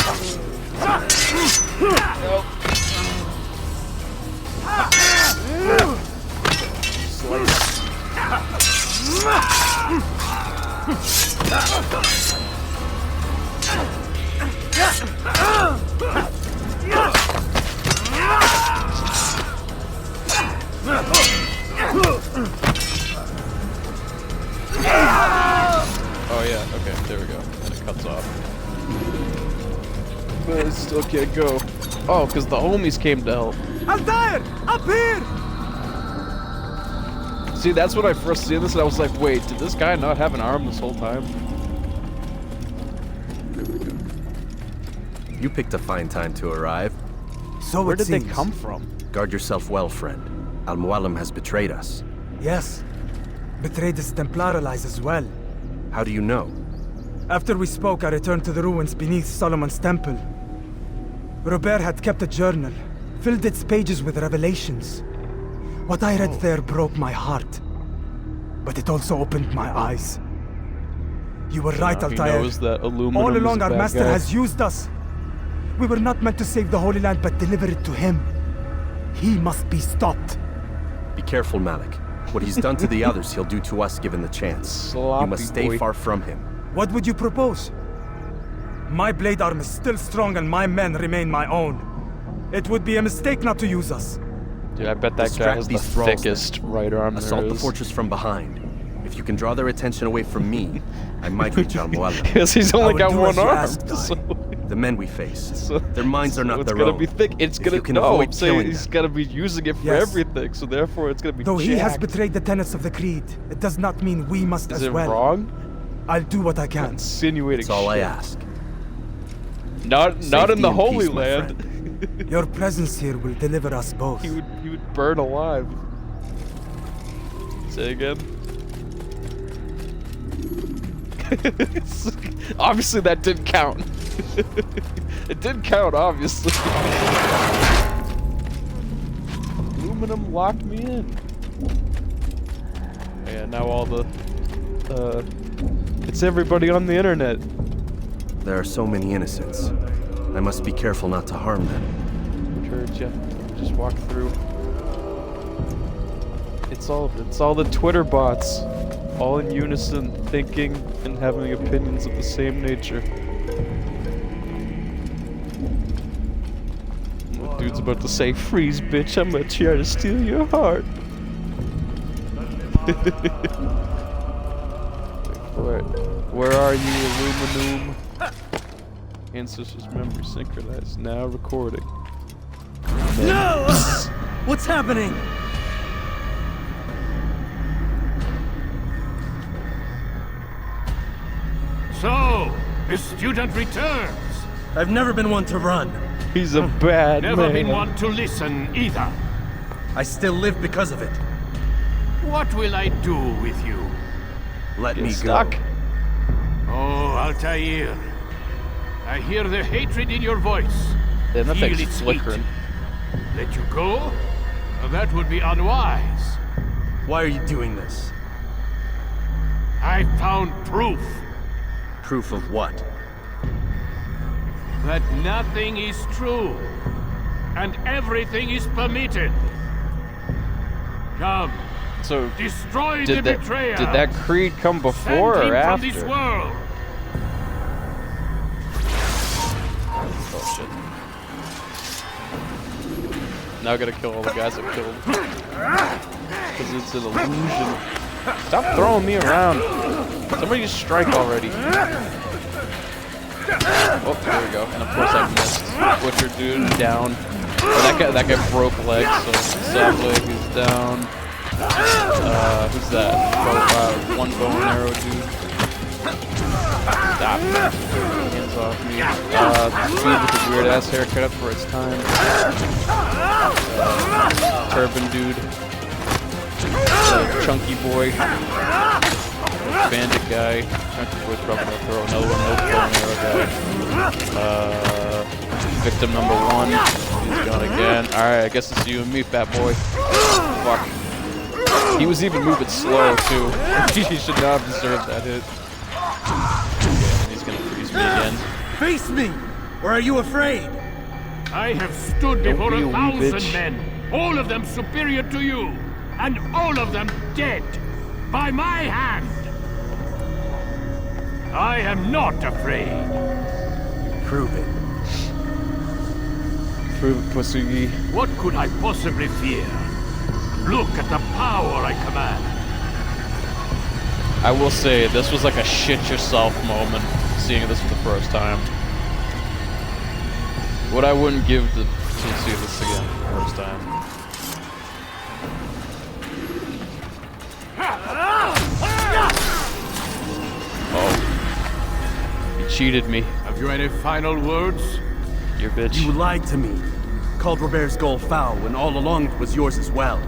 Oh yeah, okay, there we go. And it cuts off. But I still can't go. Oh, because the homies came to help. Altair! Up here! See, that's when I first seen this and I was like, wait, did this guy not have an arm this whole time? There we go. You picked a fine time to arrive. So where it did they seems. come from? Guard yourself well, friend. Al-Mu'allim has betrayed us. Yes. Betrayed his Templar allies as well. How do you know? After we spoke, I returned to the ruins beneath Solomon's temple. Robert had kept a journal, filled its pages with revelations. What I read there broke my heart, but it also opened my eyes. You were right, He Altair. knows that aluminum All is along, a our bad master guy. has used us. We were not meant to save the Holy Land, but deliver it to him. He must be stopped. Be careful, Malik. What he's done to the others, he'll do to us given the chance. You must stay far from him. What would you propose? My blade arm is still strong and my men remain my own. It would be a mistake not to use us. Dude, I bet that guy Distract has the these thralls, thickest right arm Assault there the is. fortress from behind. If you can draw their attention away from me, I might reach Al-Mu'allim. Because he's only got one arm. The men we face, their minds are not It's their gonna own. be thick. It's If gonna you can no. avoid I'm saying killing he's them. gonna be using it for Yes. everything. So therefore, it's gonna be. Though he has jacked. betrayed the tenets of the creed, it does not mean we must Is as it well. wrong? I'll do what I can. Insinuating. That's all I shit. ask. Not in Safety the and Holy peace, my Land. Your presence here will deliver us both. He would burn alive. Say again. Obviously that didn't count. It did count, obviously. him, locked me in. Yeah, now all the, it's everybody on the internet. There are so many innocents. I must be careful not to harm them. Encourage you. Just walk through. It's all the Twitter bots, all in unison, thinking and having opinions of the same nature. The dude's about to say, "Freeze, bitch! I'm gonna try to steal your heart." Wait for it. Where are you, Illuminum? Ancestors memory synchronized. Now recording. No! What's happening? So, the student returns. I've never been one to run. He's a bad man. Never been one to listen either. I still live because of it. What will I do with you? Let me stuck. go. Oh, Altair. I hear the hatred in your voice. Yeah, that Feel thing's its flickering. heat. Let you go? That would be unwise. Why are you doing this? I found proof Proof of what? that nothing is true and everything is permitted. Come, So, destroy did the that betrayer. did that creed come before Send or him after? from this world. Oh shit! Now I gotta kill all the guys I killed because it's an illusion. Stop throwing me around! Somebody just strike already. Oh, there we go. And of course I missed. Butcher dude down. Oh, that guy broke legs, so sadly he's down. Who's that? One bow and arrow dude. Stop. Hands off me. Dude with the weird ass haircut up for its time. Turban dude. Chunky boy. Bandit guy. Chunky boy's probably gonna throw another one. Nope, bow and arrow guy. Victim number 1. He's gone again. Alright, I guess it's you and me, fat boy. Fuck. He was even moving slow, too. He should not have deserved that hit. Okay, he's gonna freeze me again. Face me! Or are you afraid? I have stood Don't before be a wee 1,000 bitch. men, all of them superior to you, and all of them dead by my hand. I am not afraid. Prove it. Prove it, pussy. What could I possibly fear? Look at the power I command. I will say, this was like a shit yourself moment, seeing this for the first time. What I wouldn't give to see this again for the first time. Oh. He cheated me. Have you any final words? Your bitch. You lied to me. Called Robert's goal foul when all along it was yours as well.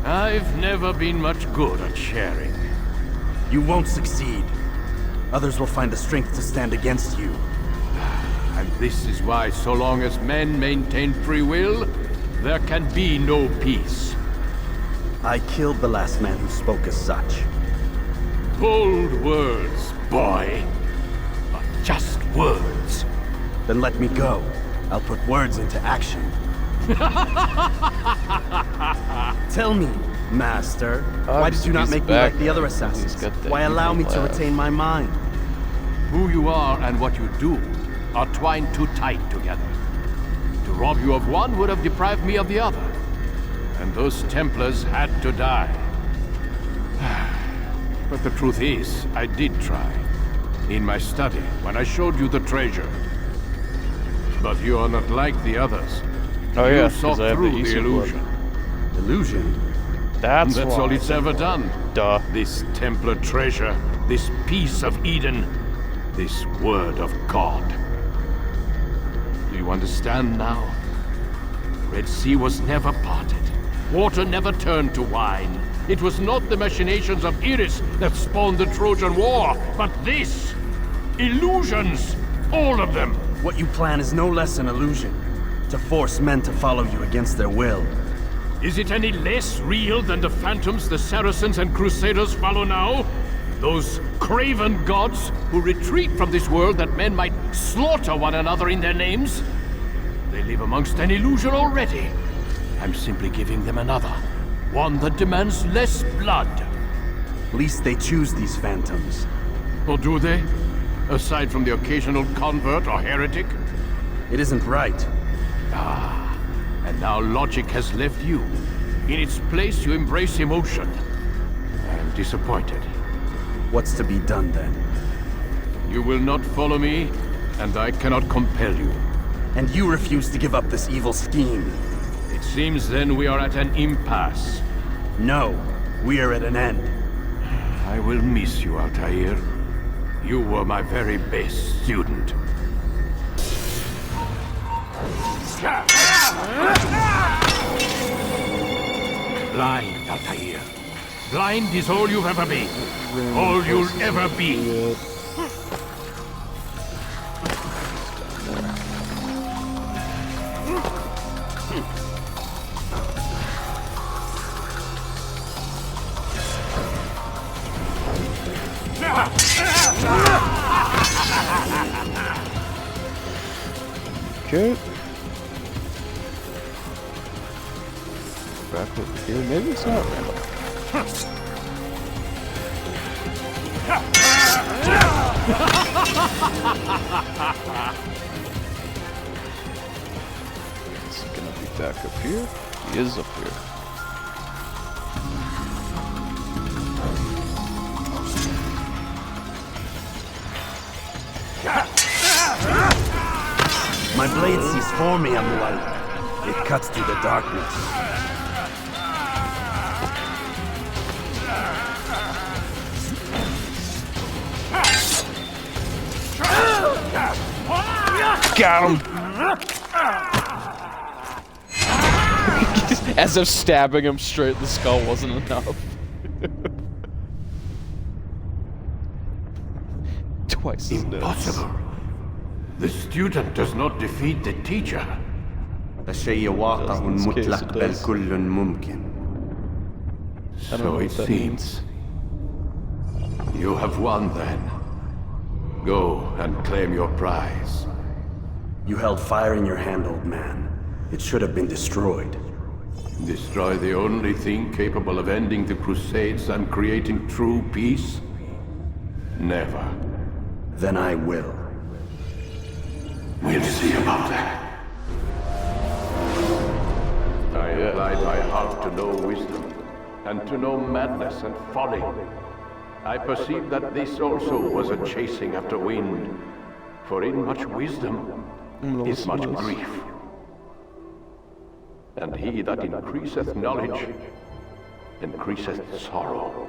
I've never been much good at sharing. You won't succeed. Others will find the strength to stand against you. And this is why, so long as men maintain free will, there can be no peace. I killed the last man who spoke as such. Bold words, boy. But just words. Then let me go. I'll put words into action. Tell me, Master, why did you not make me like the other assassins? Why allow me to retain my mind? Who you are and what you do are twined too tight together. To rob you of one would have deprived me of the other. And those Templars had to die. But the truth is, I did try. In my study, when I showed you the treasure. But you are not like the others. Oh yeah, you saw because I have the through the Easter illusion. blood. Illusion? That's all it's ever done. Duh. This Templar treasure, this piece of Eden, this word of God. Do you understand now? Red Sea was never parted. Water never turned to wine. It was not the machinations of Iris that spawned the Trojan War, but this! Illusions! All of them! What you plan is no less an illusion. To force men to follow you against their will. Is it any less real than the phantoms the Saracens and Crusaders follow now? Those craven gods who retreat from this world that men might slaughter one another in their names? They live amongst an illusion already. I'm simply giving them another. One that demands less blood. At least they choose these phantoms. Or do they? Aside from the occasional convert or heretic? It isn't right. Ah, and now logic has left you. In its place, you embrace emotion. I'm disappointed. What's to be done then? You will not follow me, and I cannot compel you. And you refuse to give up this evil scheme. It seems then we are at an impasse. No, we are at an end. I will miss you, Altair. You were my very best student. Blind, Altair. Blind is all you've ever been. All you'll ever be. Okay. Back over here. Maybe it's not random. Is he gonna be back up here? He is up here. My blade sees for me on the light. It cuts through the darkness. Got him! As if stabbing him straight in the skull wasn't enough. Twice as Impossible. The student does not defeat the teacher. الشيء واقع مطلق بل كل ممكن. So it seems. You have won then. Go and claim your prize. You held fire in your hand, old man. It should have been destroyed. Destroy the only thing capable of ending the Crusades and creating true peace? Never. Then I will. We'll see about that. I applied my heart to know wisdom, and to know madness and folly. I perceived that this also was a chasing after wind, for in much wisdom is much grief. And he that increaseth knowledge, increaseth sorrow.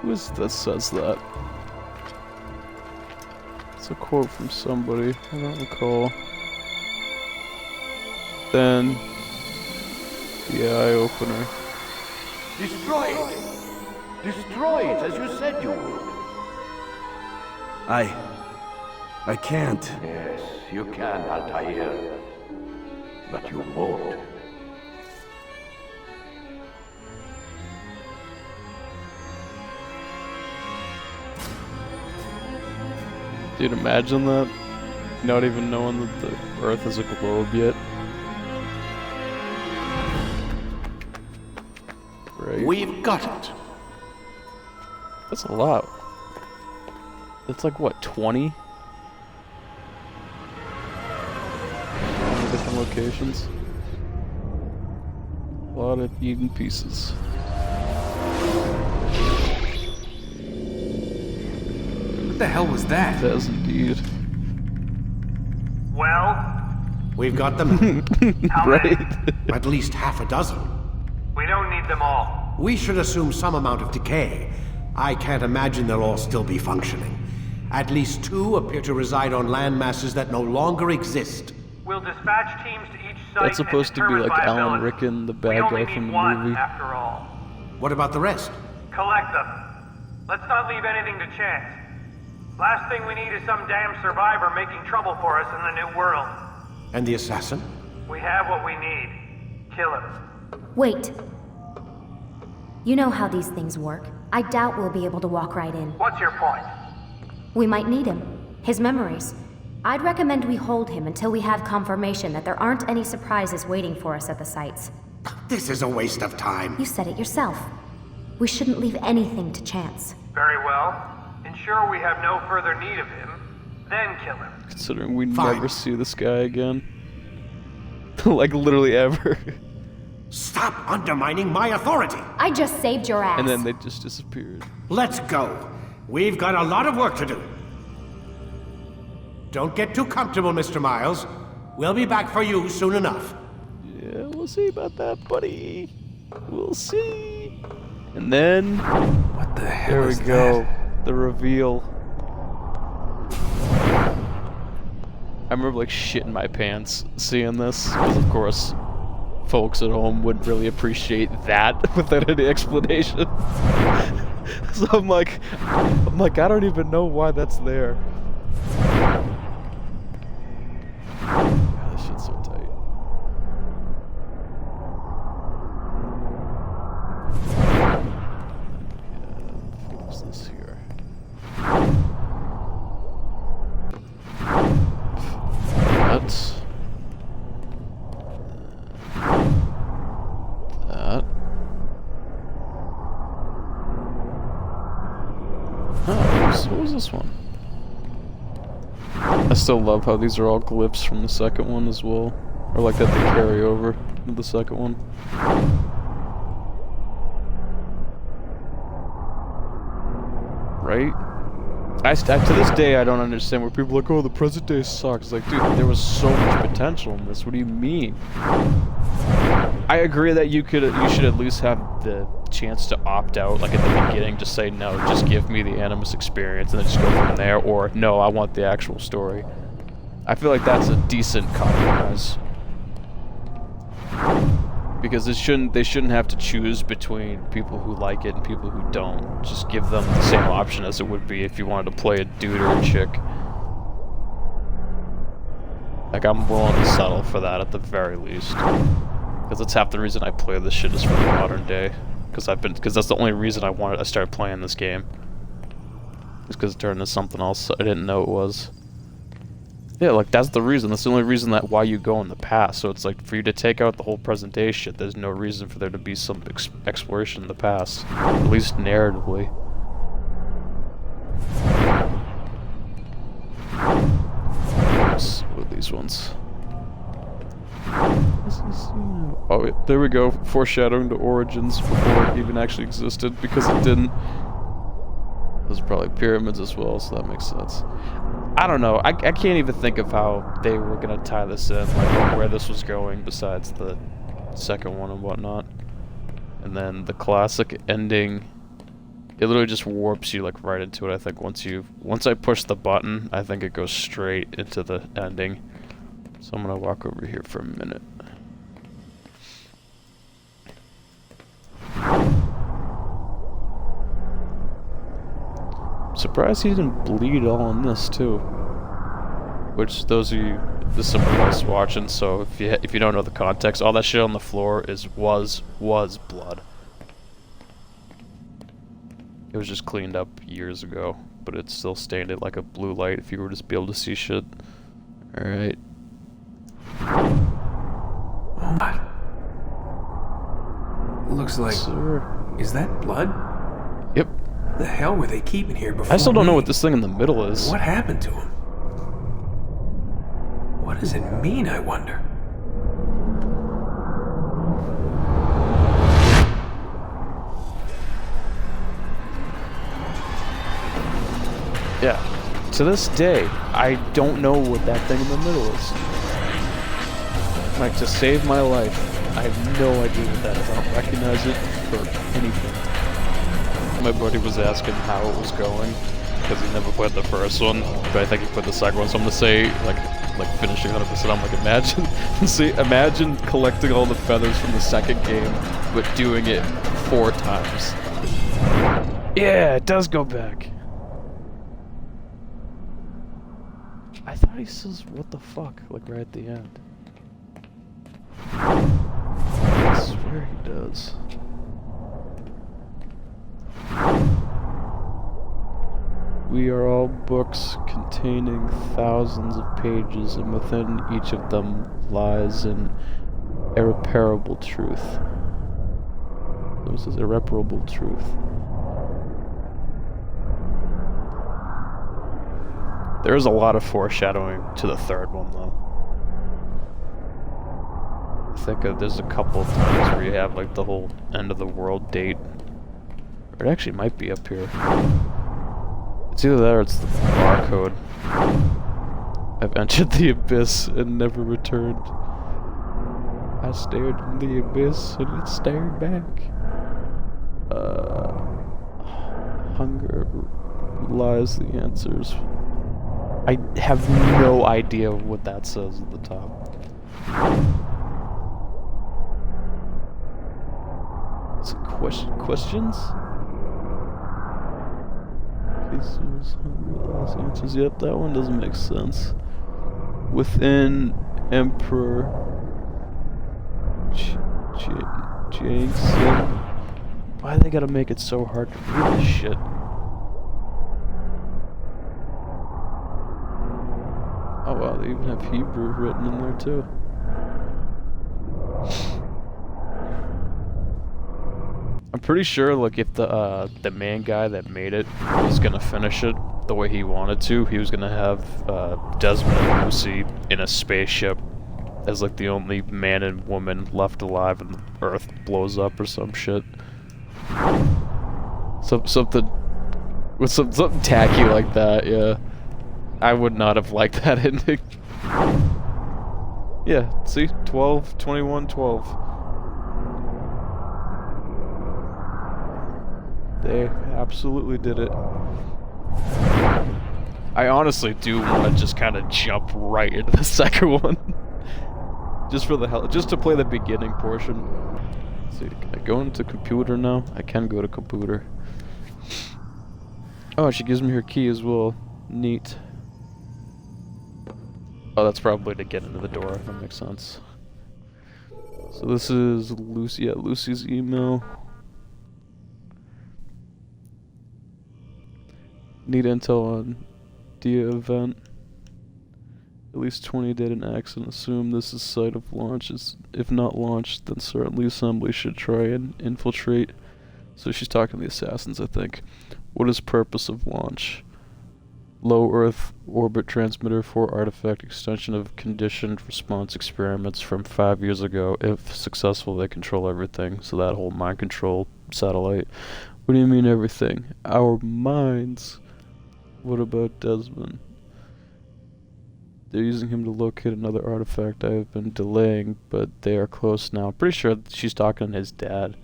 Who is this says that? It's a quote from somebody, I don't recall. Then, the eye opener. Destroy it! Destroy it as you said you would. I can't. Yes, you can, Altair. But you won't. Dude, imagine that. Not even knowing that the Earth is a globe yet. Right. We've got it. That's a lot. That's like what, 20? Different locations. A lot of eaten pieces. What the hell was that? That is indeed. Well? We've got them. How right. At least half a dozen. We don't need them all. We should assume some amount of decay. I can't imagine they'll all still be functioning. At least 2 appear to reside on land masses that no longer exist. We'll dispatch teams to each site. That's supposed to be like Alan Rickman, the bad guy from the movie. After all. What about the rest? Collect them. Let's not leave anything to chance. Last thing we need is some damn survivor making trouble for us in the new world. And the assassin? We have what we need. Kill him. Wait. You know how these things work. I doubt we'll be able to walk right in. What's your point? We might need him. His memories. I'd recommend we hold him until we have confirmation that there aren't any surprises waiting for us at the sites. This is a waste of time. You said it yourself. We shouldn't leave anything to chance. Very well. Ensure we have no further need of him, then kill him. Considering we never see this guy again. Like, literally ever. Stop undermining my authority! I just saved your ass. And then they just disappeared. Let's go. We've got a lot of work to do. Don't get too comfortable, Mr. Miles. We'll be back for you soon enough. Yeah, we'll see about that, buddy. We'll see. And then... What the hell is there we go. The reveal. I remember, like, shitting my pants seeing this. Because, of course, folks at home wouldn't really appreciate that without any explanation. So I'm like, I don't even know why that's there. God, this shit's so tight. What's this here? That. That. Oh, what was this one? I still love how these are all glyphs from the second one as well. Or like that they carry over to the second one. Right? To this day, I don't understand where people are like, oh, the present day sucks. Like, dude, there was so much potential in this. What do you mean? I agree that you should at least have the chance to opt out, like at the beginning, just say no, just give me the Animus experience, and then just go from there. Or no, I want the actual story. I feel like that's a decent compromise. Because they shouldn't have to choose between people who like it and people who don't. Just give them the same option as it would be if you wanted to play a dude or a chick. Like, I'm willing to settle for that at the very least. Because that's half the reason I play this shit is for the modern day. Because that's the only reason I started playing this game. It's because it turned into something else I didn't know it was. Yeah, like, that's the reason. That's the only reason why you go in the past. So it's like, for you to take out the whole present day shit, there's no reason for there to be some exploration in the past. At least narratively. Oops, what are these ones? Oh, yeah, there we go. Foreshadowing to Origins before it even actually existed, because it didn't. Those are probably pyramids as well, so that makes sense. I don't know. I can't even think of how they were gonna tie this in, like where this was going besides the second one and whatnot. And then the classic ending, it literally just warps you like right into it. I think once I push the button, I think it goes straight into the ending. So I'm gonna walk over here for a minute. Surprised he didn't bleed all in this too. Which, those of you, this is somebody else watching, so if you don't know the context, all that shit on the floor was blood. It was just cleaned up years ago, but it still stained it like a blue light if you were to be able to see shit. Alright. Looks like... Sir. Is that blood? Yep. The hell were they keeping here before? I still don't know what this thing in the middle is. What happened to him? What does it mean, I wonder? Yeah. To this day, I don't know what that thing in the middle is. Like, to save my life, I have no idea what that is. I don't recognize it for anything. My buddy was asking how it was going, because he never played the first one, but I think he played the second one, so I'm gonna say, like finishing 100%, I'm like, imagine collecting all the feathers from the second game, but doing it 4 times. Yeah, it does go back. I thought thought he says, what the fuck, like right at the end. I swear he does. We are all books containing thousands of pages, and within each of them lies an irreparable truth. This is irreparable truth. There is a lot of foreshadowing to the third one, though. I think there's a couple of times where you have like the whole end of the world date. Or it actually might be up here. It's either that or it's the barcode. I've entered the abyss and never returned. I stared in the abyss and it stared back. Hunger lies the answers. I have no idea what that says at the top. Is it questions? Cases, hunger lies the answers. Yet that one doesn't make sense. Within Emperor Jason. Why they gotta make it so hard to read this shit? Oh wow, they even have Hebrew written in there too. I'm pretty sure, like, if the main guy that made it was gonna finish it the way he wanted to, he was gonna have Desmond and Lucy in a spaceship as like the only man and woman left alive, and the Earth blows up or some shit. Something tacky like that, yeah. I would not have liked that ending. Yeah, see? 12, 21, 12. They absolutely did it. I honestly do want to just kind of jump right into the second one. Just for the hell, just to play the beginning portion. Let's see, can I go into computer now? I can go to computer. Oh, she gives me her key as well. Neat. Oh, that's probably to get into the door. That makes sense. So this is Lucy. Yeah, Lucy's email. Need intel on Dia event. At least 20 dead in accident. Assume this is site of launch. If not launched, then certainly assembly should try and infiltrate. So she's talking to the assassins, I think. What is purpose of launch? Low Earth orbit transmitter for artifact extension of conditioned response experiments from 5 years ago. If successful, they control everything. So that whole mind control satellite. What do you mean everything? Our minds. What about Desmond? They're using him to locate another artifact I have been delaying, but they are close now. Pretty sure she's talking to his dad.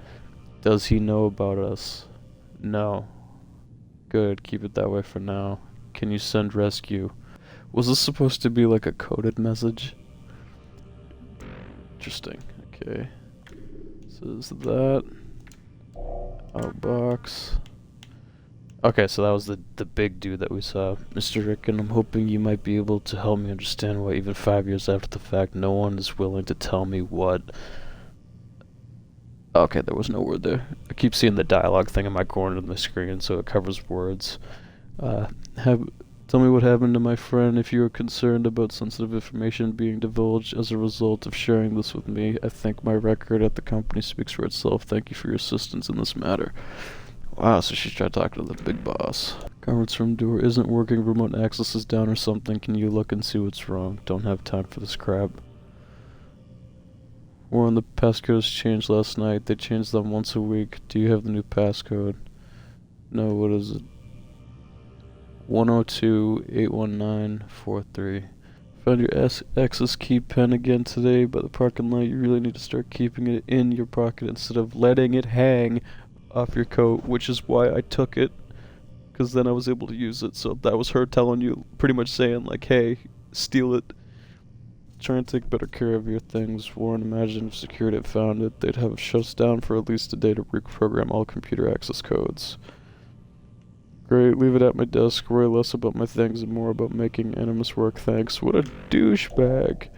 Does he know about us? No. Good, keep it that way for now. Can you send rescue? Was this supposed to be like a coded message? Interesting. Okay. So is that outbox. Okay, so that was the big dude that we saw. Mr. Rick, and I'm hoping you might be able to help me understand why even 5 years after the fact no one is willing to tell me what. Okay, there was no word there. I keep seeing the dialogue thing in my corner of the screen, so it covers words. Tell me what happened to my friend. If you are concerned about sensitive information being divulged as a result of sharing this with me, I think my record at the company speaks for itself. Thank you for your assistance in this matter. Wow, so she's trying to talk to the big boss. Conference room door isn't working. Remote access is down or something. Can you look and see what's wrong? Don't have time for this crap. Warren, the passcodes changed last night. They changed them once a week. Do you have the new passcode? No, what is it? 102-819-43. Found your access key pen again today by the parking lot. You really need to start keeping it in your pocket instead of letting it hang off your coat, which is why I took it, because then I was able to use it. So that was her telling you, pretty much saying like, hey, steal it. Try and take better care of your things. Warren, imagine if security had found it, they'd have it shut down for at least a day to reprogram all computer access codes. Great, leave it at my desk. Worry less about my things and more about making animus work, thanks. What a douchebag.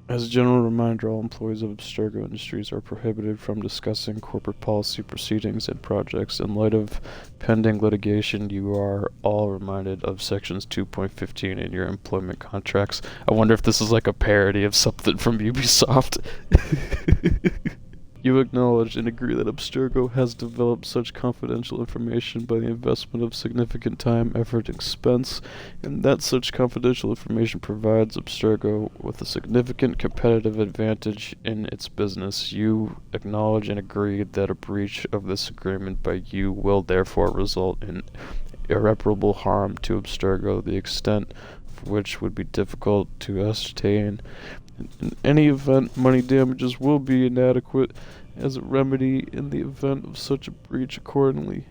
As a general reminder, all employees of Abstergo Industries are prohibited from discussing corporate policy proceedings and projects. In light of pending litigation, you are all reminded of sections 2.15 in your employment contracts. I wonder if this is like a parody of something from Ubisoft. You acknowledge and agree that Abstergo has developed such confidential information by the investment of significant time, effort, and expense, and that such confidential information provides Abstergo with a significant competitive advantage in its business. You acknowledge and agree that a breach of this agreement by you will therefore result in irreparable harm to Abstergo, the extent of which would be difficult to ascertain. In any event, money damages will be inadequate as a remedy in the event of such a breach. Accordingly,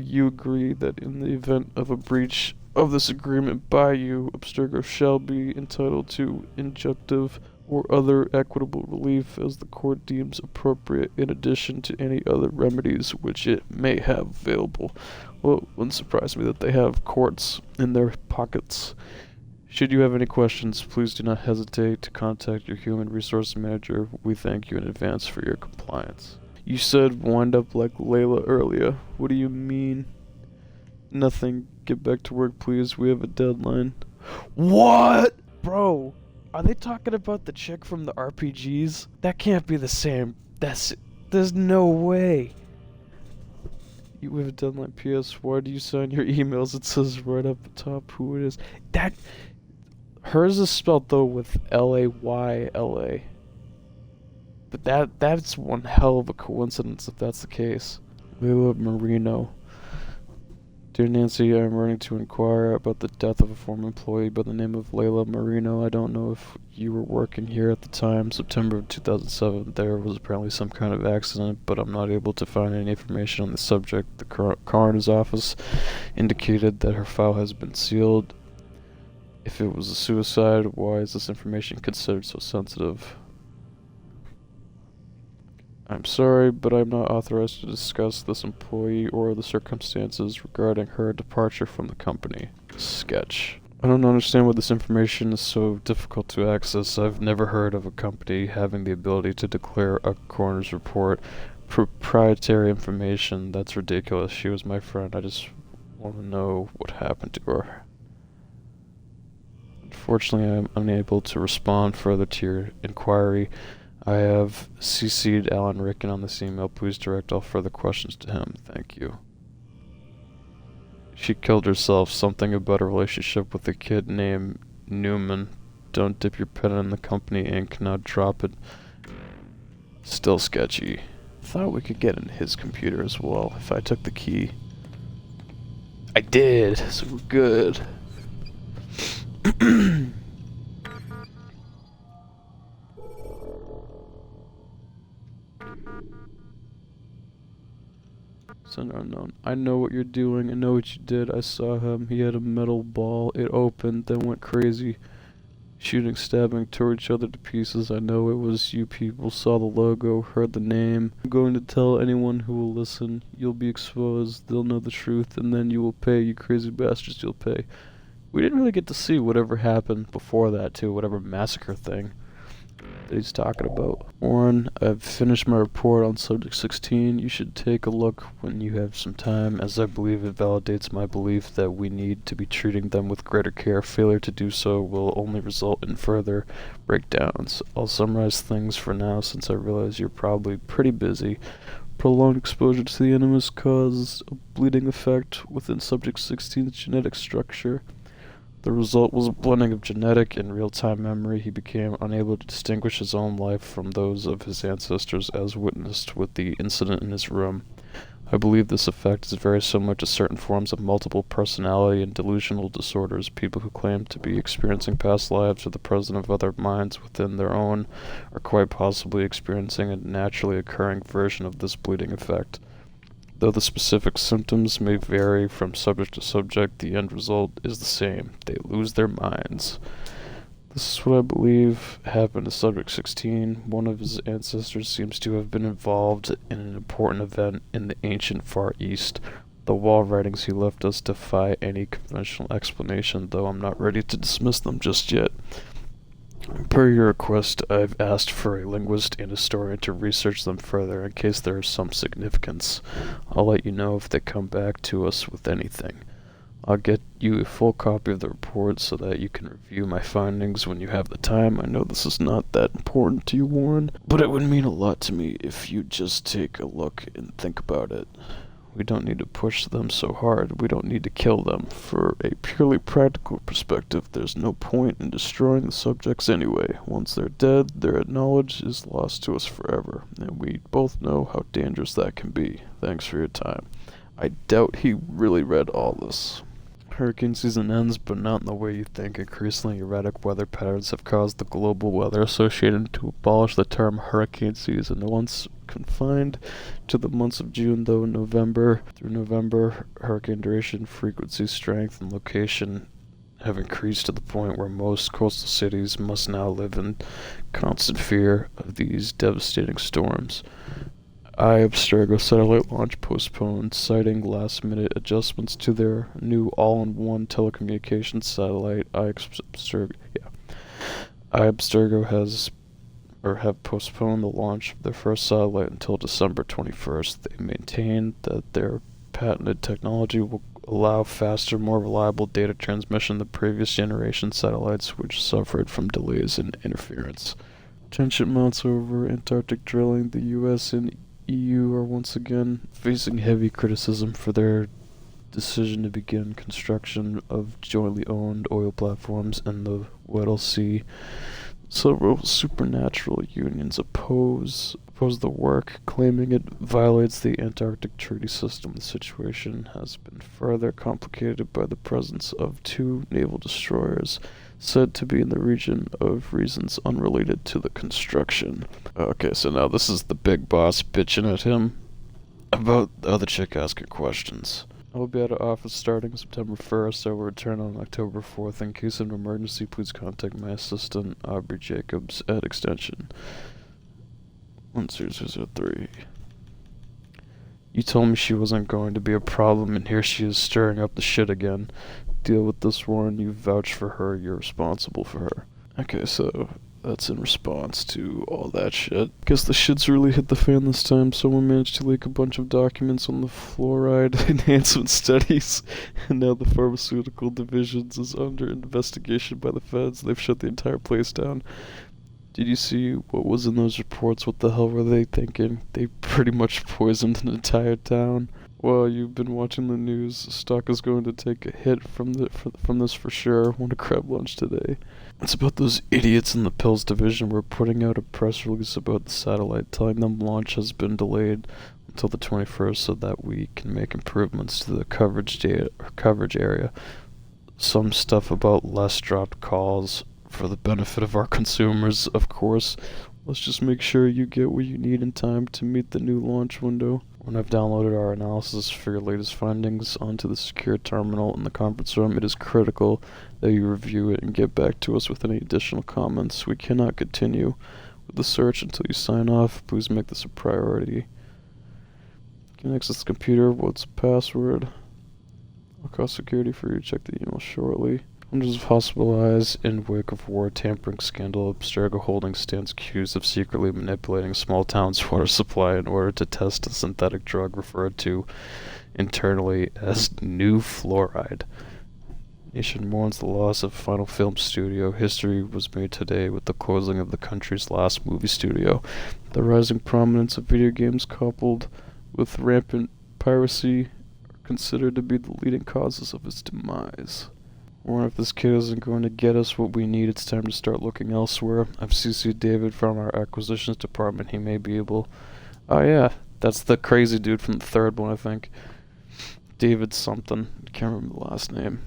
you agree that in the event of a breach of this agreement by you, Abstergo shall be entitled to injunctive or other equitable relief as the court deems appropriate, in addition to any other remedies which it may have available. Well, it wouldn't surprise me that they have courts in their pockets. Should you have any questions, please do not hesitate to contact your human resource manager. We thank you in advance for your compliance. You said wind up like Layla earlier. What do you mean? Nothing. Get back to work, please. We have a deadline. What? Bro, are they talking about the chick from the RPGs? That can't be the same. There's no way. You have a deadline. P.S. Why do you sign your emails? It says right up the top who it is. Hers is spelled though with L-A-Y-L-A. But that's one hell of a coincidence if that's the case. Layla Marino. Dear Nancy, I am writing to inquire about the death of a former employee by the name of Layla Marino. I don't know if you were working here at the time. September of 2007, there was apparently some kind of accident, but I'm not able to find any information on the subject. The coroner's office indicated that her file has been sealed. If it was a suicide, why is this information considered so sensitive? I'm sorry, but I'm not authorized to discuss this employee or the circumstances regarding her departure from the company. Sketch. I don't understand why this information is so difficult to access. I've never heard of a company having the ability to declare a coroner's report proprietary information. That's ridiculous. She was my friend. I just want to know what happened to her. Unfortunately, I am unable to respond further to your inquiry. I have CC'd Alan Ricken on this email. Please direct all further questions to him. Thank you. She killed herself. Something about a relationship with a kid named Newman. Don't dip your pen in the company ink. Now drop it. Still sketchy. Thought we could get in his computer as well if I took the key. I did, so we're good. Send unknown. I know what you're doing. I know what you did. I saw him. He had a metal ball. It opened, then went crazy. Shooting, stabbing, tore each other to pieces. I know it was you people. Saw the logo, heard the name. I'm going to tell anyone who will listen. You'll be exposed. They'll know the truth, and then you will pay. You crazy bastards, you'll pay. We didn't really get to see whatever happened before that, too. Whatever massacre thing that he's talking about. Warren, I've finished my report on Subject 16. You should take a look when you have some time, as I believe it validates my belief that we need to be treating them with greater care. Failure to do so will only result in further breakdowns. I'll summarize things for now, since I realize you're probably pretty busy. Prolonged exposure to the animus caused a bleeding effect within Subject 16's genetic structure. The result was a blending of genetic and real-time memory. He became unable to distinguish his own life from those of his ancestors, as witnessed with the incident in his room. I believe this effect is very similar to certain forms of multiple personality and delusional disorders. People who claim to be experiencing past lives or the presence of other minds within their own are quite possibly experiencing a naturally occurring version of this bleeding effect. Though the specific symptoms may vary from subject to subject, the end result is the same. They lose their minds. This is what I believe happened to Subject 16. One of his ancestors seems to have been involved in an important event in the ancient Far East. The wall writings he left us defy any conventional explanation, though I'm not ready to dismiss them just yet. Per your request, I've asked for a linguist and historian to research them further in case there is some significance. I'll let you know if they come back to us with anything. I'll get you a full copy of the report so that you can review my findings when you have the time. I know this is not that important to you, Warren, but it would mean a lot to me if you just take a look and think about it. We don't need to push them so hard. We don't need to kill them. For a purely practical perspective, there's no point in destroying the subjects anyway. Once they're dead, their knowledge is lost to us forever, and we both know how dangerous that can be. Thanks for your time. I doubt he really read all this. Hurricane season ends, but not in the way you think. Increasingly erratic weather patterns have caused the global weather association to abolish the term hurricane season. Once confined to the months of June, though November through November, hurricane duration, frequency, strength, and location have increased to the point where most coastal cities must now live in constant fear of these devastating storms. Abstergo satellite launch postponed, citing last-minute adjustments to their new all-in-one telecommunications satellite. Abstergo have postponed the launch of their first satellite until December 21st. They maintain that their patented technology will allow faster, more reliable data transmission than previous generation satellites, which suffered from delays and interference. Tension mounts over Antarctic drilling. The U.S. and EU are once again facing heavy criticism for their decision to begin construction of jointly owned oil platforms in the Weddell Sea. Several supernatural unions oppose the work, claiming it violates the Antarctic Treaty System. The situation has been further complicated by the presence of two naval destroyers said to be in the region of reasons unrelated to the construction. Okay, so now this is the big boss bitching at him about the other chick asking questions. I will be out of office starting September 1st. I will return on October 4th. In case of an emergency, please contact my assistant, Aubrey Jacobs, at extension 10003. You told me she wasn't going to be a problem, and here she is stirring up the shit again. Deal with this, Warren. You vouched for her. You're responsible for her. Okay, so that's in response to all that shit. Guess the shit's really hit the fan this time. Someone managed to leak a bunch of documents on the fluoride enhancement studies, and now the pharmaceutical divisions is under investigation by the feds. They've shut the entire place down. Did you see what was in those reports? What the hell were they thinking? They pretty much poisoned an entire town. Well, you've been watching the news. Stock is going to take a hit from this for sure. Want to grab lunch today? It's about those idiots in the pills division. We're putting out a press release about the satellite, telling them launch has been delayed until the 21st so that we can make improvements to the coverage area. Some stuff about less dropped calls for the benefit of our consumers, of course. Let's just make sure you get what you need in time to meet the new launch window. When I've downloaded our analysis for your latest findings onto the secure terminal in the conference room, it is critical that you review it and get back to us with any additional comments. We cannot continue with the search until you sign off. Please make this a priority. You can access the computer. What's the password? I'll call security for you. Check the email shortly. Hundreds of hospitalized in wake of war tampering scandal. Abstergo Holdings stands accused of secretly manipulating a small town's water supply in order to test a synthetic drug referred to internally as new fluoride. Nation mourns the loss of Final Film Studio. History was made today with the closing of the country's last movie studio. The rising prominence of video games coupled with rampant piracy are considered to be the leading causes of its demise. Or if this kid isn't going to get us what we need, it's time to start looking elsewhere. I've CC'd David from our acquisitions department. He may be able... Oh yeah, that's the crazy dude from the third one, I think. David something. I can't remember the last name.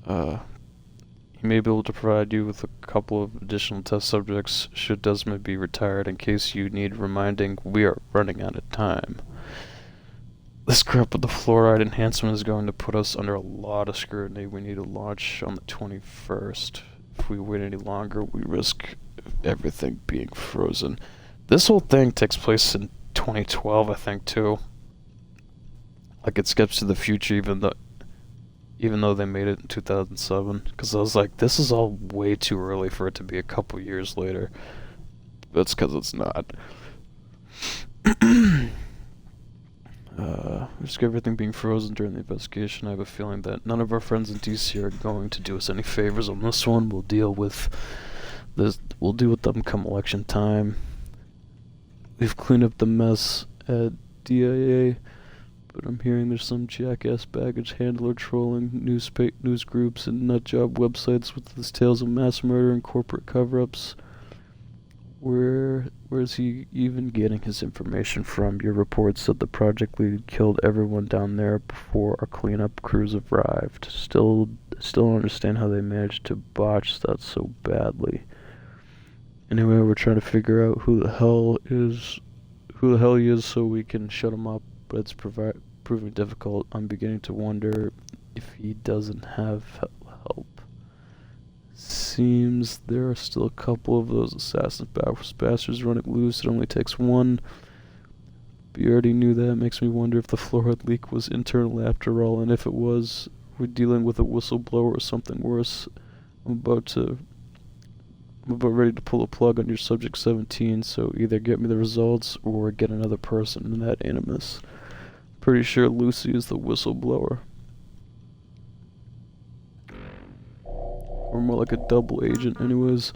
He may be able to provide you with a couple of additional test subjects should Desmond be retired. In case you need reminding, we are running out of time. This crap with the fluoride enhancement is going to put us under a lot of scrutiny. We need to launch on the 21st. If if we wait any longer, we risk everything being frozen. This whole thing takes place in 2012, I think, too. Like, it skips to the future, even though they made it in 2007. Because I was like, this is all way too early for it to be a couple years later. That's because it's not. Risk everything being frozen during the investigation. I have a feeling that none of our friends in DC are going to do us any favors on this one. We'll deal with them come election time. We've cleaned up the mess at DIA, but I'm hearing there's some jackass baggage handler trolling news groups and nutjob websites with his tales of mass murder and corporate cover-ups. Where is he even getting his information from? Your report said the project lead killed everyone down there before our cleanup crews arrived. Still don't understand how they managed to botch that so badly. Anyway, we're trying to figure out who the hell he is so we can shut him up, but it's proving difficult. I'm beginning to wonder if he doesn't have help. Seems there are still a couple of those assassin bastards running loose. It only takes one. But you already knew that. It makes me wonder if the fluoride leak was internal after all, and if it was, we're dealing with a whistleblower or something worse. I'm about ready to pull a plug on your subject 17, so either get me the results or get another person in that animus. Pretty sure Lucy is the whistleblower. Or more like a double agent. Anyways,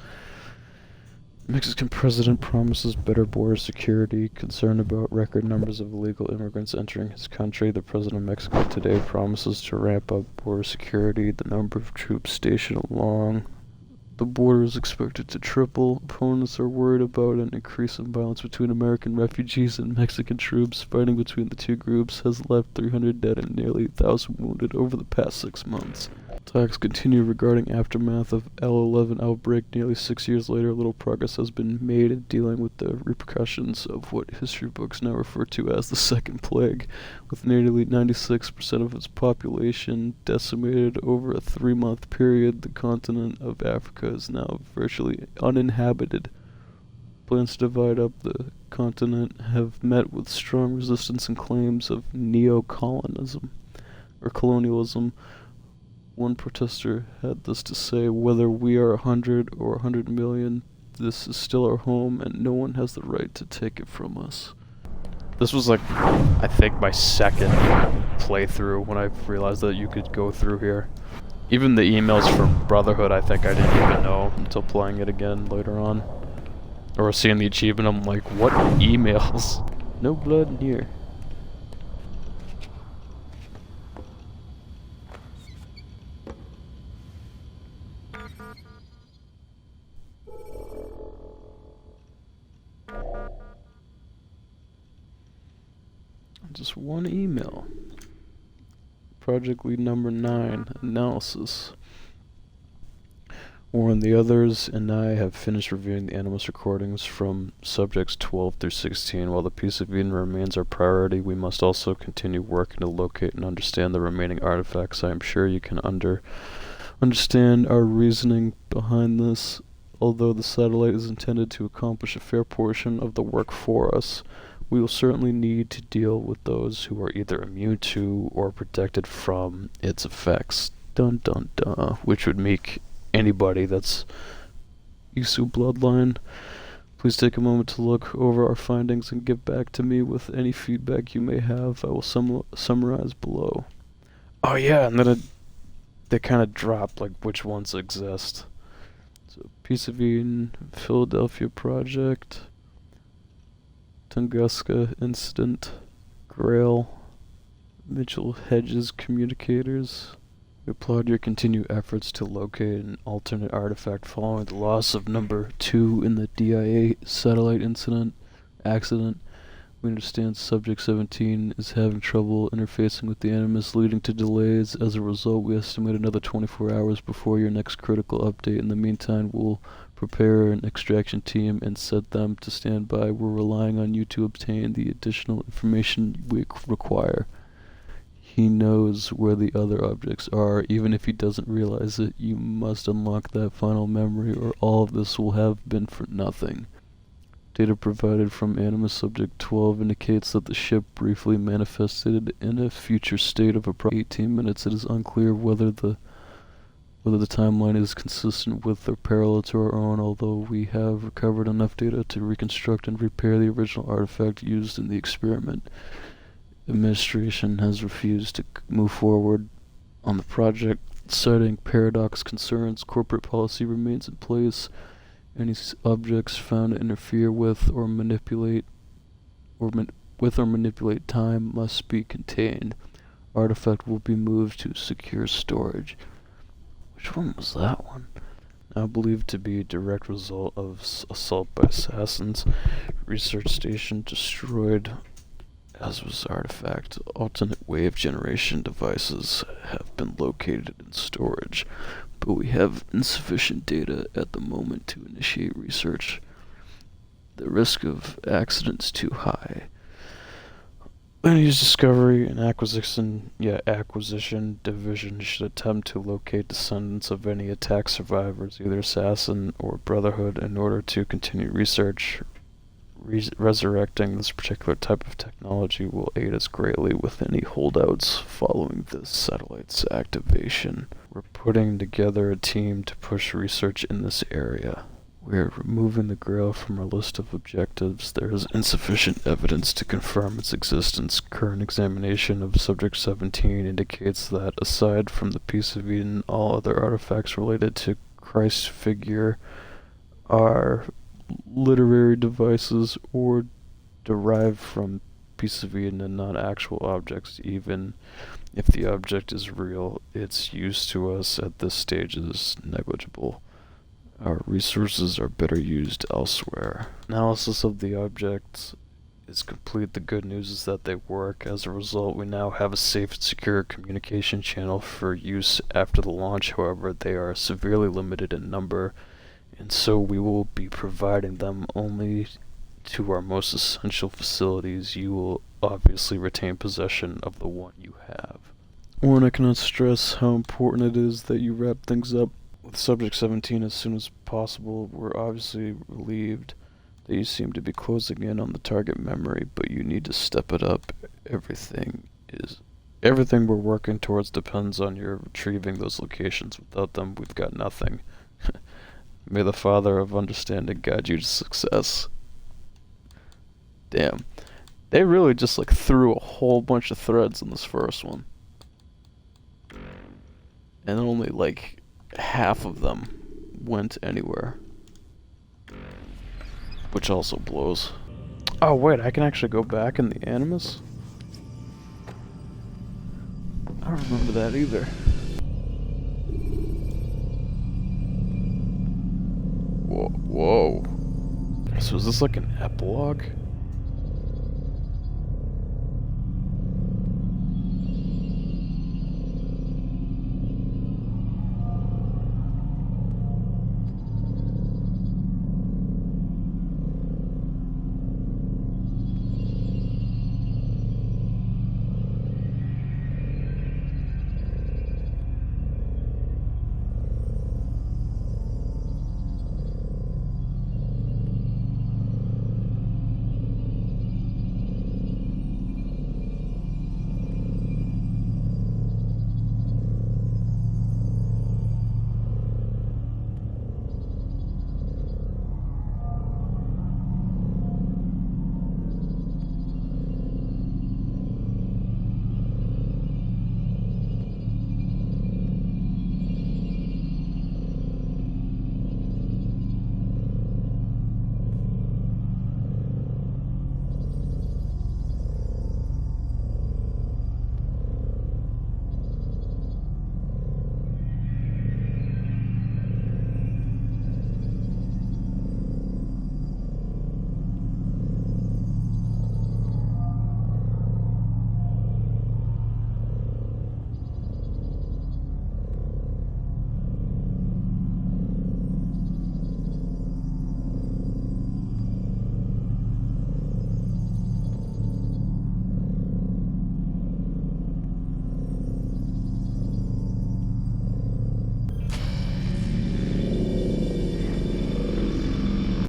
Mexican president promises better border security. Concerned about record numbers of illegal immigrants entering his country, the president of Mexico today promises to ramp up border security. The number of troops stationed along the border is expected to triple. Opponents are worried about an increase in violence between American refugees and Mexican troops. Fighting between the two groups has left 300 dead and nearly 1,000 wounded over the past 6 months. Talks continue regarding aftermath of L11 outbreak. Nearly 6 years later, little progress has been made in dealing with the repercussions of what history books now refer to as the Second Plague. With nearly 96% of its population decimated over a 3-month period, the continent of Africa is now virtually uninhabited. Plans to divide up the continent have met with strong resistance and claims of neo-colonialism or colonialism. One protester had this to say: whether we are 100 or 100 million, this is still our home and no one has the right to take it from us. This was like, I think, my second playthrough when I realized that you could go through here. Even the emails from Brotherhood, I think I didn't even know until playing it again later on. Or seeing the achievement, I'm like, what emails? No blood in here. Just one email. Project lead number 9, analysis. Warren, the others and I have finished reviewing the Animus recordings from subjects 12 through 16. While the Peace of Eden remains our priority, we must also continue working to locate and understand the remaining artifacts. I am sure you can understand our reasoning behind this. Although the satellite is intended to accomplish a fair portion of the work for us, we will certainly need to deal with those who are either immune to or protected from its effects. Dun dun dun. Which would make anybody that's Isu bloodline. Please take a moment to look over our findings and get back to me with any feedback you may have. I will summarize below. Oh yeah, and then they kind of drop like which ones exist. So Peace of Eden, Philadelphia Project, Tunguska Incident, Grail, Mitchell Hedges Communicators. We applaud your continued efforts to locate an alternate artifact following the loss of number 2 in the DIA satellite accident. We understand Subject 17 is having trouble interfacing with the Animus, leading to delays. As a result, we estimate another 24 hours before your next critical update. In the meantime, we'll prepare an extraction team and set them to stand by. We're relying on you to obtain the additional information we require. he knows where the other objects are, even if he doesn't realize it. You must unlock that final memory, or all of this will have been for nothing. Data provided from Animus Subject 12 indicates that the ship briefly manifested in a future state of approximately 18 minutes. It is unclear whether the timeline is consistent with or parallel to our own, although we have recovered enough data to reconstruct and repair the original artifact used in the experiment. Administration has refused to move forward on the project, citing paradox concerns. Corporate policy remains in place. Any objects found to interfere with or manipulate time must be contained. Artifact will be moved to secure storage. Which one was that one? Now believed to be a direct result of assault by assassins. Research station destroyed, as was artifact. Alternate wave generation devices have been located in storage, but we have insufficient data at the moment to initiate research. The risk of accident is too high. Lineage discovery and acquisition division should attempt to locate descendants of any attack survivors, either assassin or brotherhood, in order to continue research. Resurrecting this particular type of technology will aid us greatly with any holdouts following this satellite's activation. We're putting together a team to push research in this area. We are removing the Grail from our list of objectives. There is insufficient evidence to confirm its existence. Current examination of Subject 17 indicates that, aside from the Piece of Eden, all other artifacts related to Christ's figure are literary devices or derived from Piece of Eden and not actual objects. Even if the object is real, its use to us at this stage is negligible. Our resources are better used elsewhere. Analysis of the objects is complete. The good news is that they work. As a result, we now have a safe and secure communication channel for use after the launch. However, they are severely limited in number, and so we will be providing them only to our most essential facilities. You will obviously retain possession of the one you have. Warren, I cannot stress how important it is that you wrap things up with Subject 17 as soon as possible. We're obviously relieved that you seem to be closing in on the target memory, but you need to step it up. Everything we're working towards depends on your retrieving those locations. Without them, we've got nothing. May the Father of Understanding guide you to success. Damn. They really just like threw a whole bunch of threads in this first one. And only like half of them went anywhere. Which also blows. Oh wait, I can actually go back in the Animus? I don't remember that either. Whoa. So is this like an epilogue?